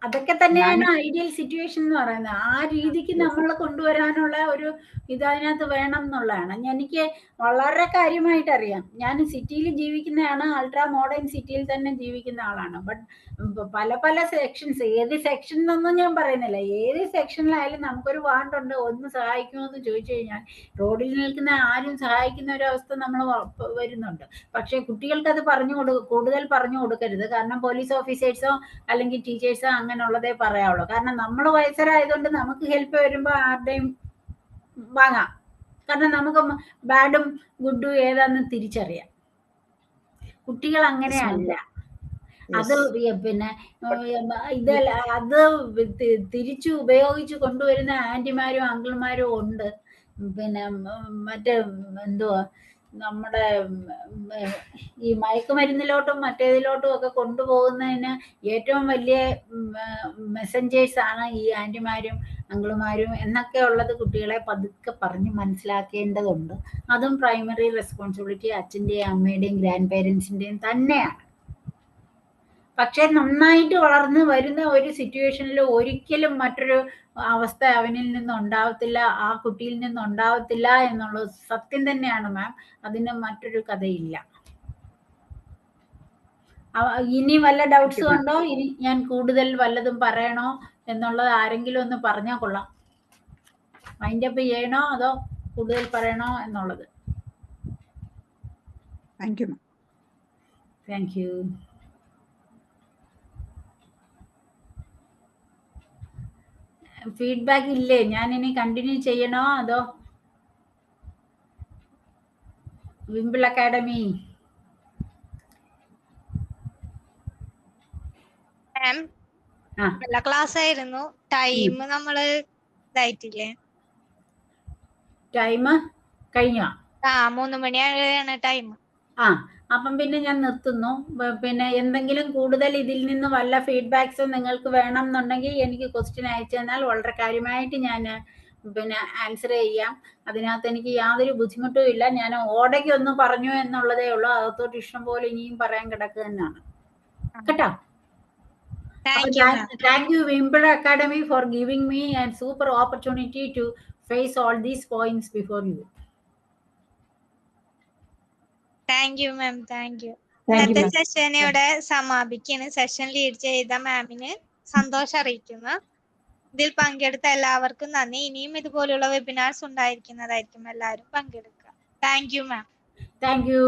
അതൊക്കെ തന്നെയാണ് ഐഡിയൽ സിറ്റുവേഷൻ എന്ന് പറയുന്നത്. ആ രീതിക്ക് നമ്മൾ കൊണ്ടുവരാനുള്ള ഒരു ഇതിനകത്ത് വേണം എന്നുള്ളതാണ്. എനിക്ക് വളരെ കാര്യമായിട്ട് അറിയാം. ഞാൻ സിറ്റിയിൽ ജീവിക്കുന്നതാണ്, അൾട്രാ മോഡേൺ സിറ്റിയിൽ തന്നെ ജീവിക്കുന്ന ആളാണ്. ബട്ട് പല പല സെക്ഷൻസ്, ഏത് സെക്ഷൻ എന്നൊന്നും ഞാൻ പറയുന്നില്ല, ഏത് സെക്ഷനിലായാലും നമുക്കൊരു വാണ്ടുണ്ട്, ഒന്ന് സഹായിക്കുമെന്ന് ചോദിച്ചു കഴിഞ്ഞാൽ റോഡിൽ നിൽക്കുന്ന ആരും സഹായിക്കുന്ന ഒരു അവസ്ഥ നമ്മൾ വരുന്നുണ്ട്. പക്ഷേ കുട്ടികൾക്ക് അത് കൂടുതൽ പറഞ്ഞു കൊടുക്കരുത്. കാരണം പോലീസ് ഓഫീസേഴ്സോ അല്ലെങ്കിൽ ടീച്ചേഴ്സോ അങ്ങനെയുള്ളതേ പറയാവുള്ളൂ. കാരണം നമ്മൾ വയസ്സരായതുകൊണ്ട് നമുക്ക് ഹെൽപ്പ് വരുമ്പോൾ ആരുടെയും വാങ്ങാം. കാരണം നമുക്ക് ബാഡും ഗുഡും ഏതാന്ന് തിരിച്ചറിയാം. കുട്ടികൾ അങ്ങനെയല്ല. അത് ഇതല്ല, അത് തിരിച്ചു ഉപയോഗിച്ച് കൊണ്ടുവരുന്ന ആന്റിമാരും അങ്കിൾമാരും ഉണ്ട്. മറ്റേ എന്തുവാ നമ്മുടെ ഈ മയക്കുമരുന്നിലോട്ടും മറ്റേതിലോട്ടും ഒക്കെ കൊണ്ടുപോകുന്നതിന് ഏറ്റവും വലിയ മെസ്സഞ്ചേഴ്സ് ആണ് ഈ ആന്റിമാരും അങ്കിളുമാരും എന്നൊക്കെ ഉള്ളത്. കുട്ടികളെ പതുക്കെ പറഞ്ഞ് മനസ്സിലാക്കേണ്ടതുണ്ട്. അതും പ്രൈമറി റെസ്പോൺസിബിലിറ്റി അച്ഛൻ്റെയും അമ്മയുടെയും ഗ്രാൻഡ് പേരൻസിൻ്റെയും തന്നെയാണ്. പക്ഷെ നന്നായിട്ട് വളർന്ന് വരുന്ന ഒരു സിറ്റുവേഷനിൽ ഒരിക്കലും മറ്റൊരു അവസ്ഥ അവനിൽ നിന്നുണ്ടാവത്തില്ല, ആ കുട്ടിയിൽ നിന്നുണ്ടാവത്തില്ല എന്നുള്ളത് സത്യം തന്നെയാണ് മാം. അതിന് മറ്റൊരു കഥയില്ല. ഇനി വല്ല ഡൗട്ട്സും ഉണ്ടോ? ഇനി ഞാൻ കൂടുതൽ വല്ലതും പറയണോ എന്നുള്ളത് ആരെങ്കിലും ഒന്ന് പറഞ്ഞാൽ കൊള്ളാം. മൈൻഡപ്പ് ചെയ്യണോ അതോ കൂടുതൽ പറയണോ എന്നുള്ളത്. Thank you. ഫീഡ്ബാക്ക് ഇല്ലേ? ഞാൻ ഇനി കണ്ടിന്യൂ ചെയ്യണോ അതോ? വിംബിൾ അക്കാഡമി നല്ല ക്ലാസ് ആയിരുന്നു. ടൈം നമ്മള് ഇതായിട്ടില്ലേ? ടൈം കഴിഞ്ഞോ? 3 മണിയാണ് ടൈം. അപ്പം പിന്നെ ഞാൻ നിർത്തുന്നു. പിന്നെ എന്തെങ്കിലും കൂടുതൽ ഇതിൽ നിന്ന് വല്ല ഫീഡ്ബാക്സും നിങ്ങൾക്ക് വേണം എന്നുണ്ടെങ്കിൽ എനിക്ക് ക്വസ്റ്റ്യൻ അയച്ചു തന്നാൽ വളരെ കാര്യമായിട്ട് ഞാൻ ആൻസർ ചെയ്യാം. അതിനകത്ത് എനിക്ക് യാതൊരു ബുദ്ധിമുട്ടും ഇല്ല. ഞാൻ ഓടയ്ക്ക് ഒന്ന് പറഞ്ഞു എന്നുള്ളതേ ഉള്ളൂ. അകത്തോട്ട് ഇഷ്ടം പോലെ ഇനിയും പറയാൻ കിടക്കുക തന്നെയാണ് കേട്ടോ. Thank you Wimble Academy for giving me a super opportunity to face all these points before you. Thank you ma'am. Thank you. ഇന്നത്തെ സെഷൻ ഇവിടെ സമാപിക്കുന്നു. സെഷൻ ലീഡ് ചെയ്ത മാമിന് സന്തോഷം അറിയിക്കുന്നു. ഇതിൽ പങ്കെടുത്ത എല്ലാവർക്കും നന്ദി. ഇനിയും ഇതുപോലുള്ള വെബിനാർസ് ഉണ്ടായിരിക്കുന്നതായിരിക്കും. എല്ലാവരും പങ്കെടുക്കുക. Thank you ma'am. Thank you.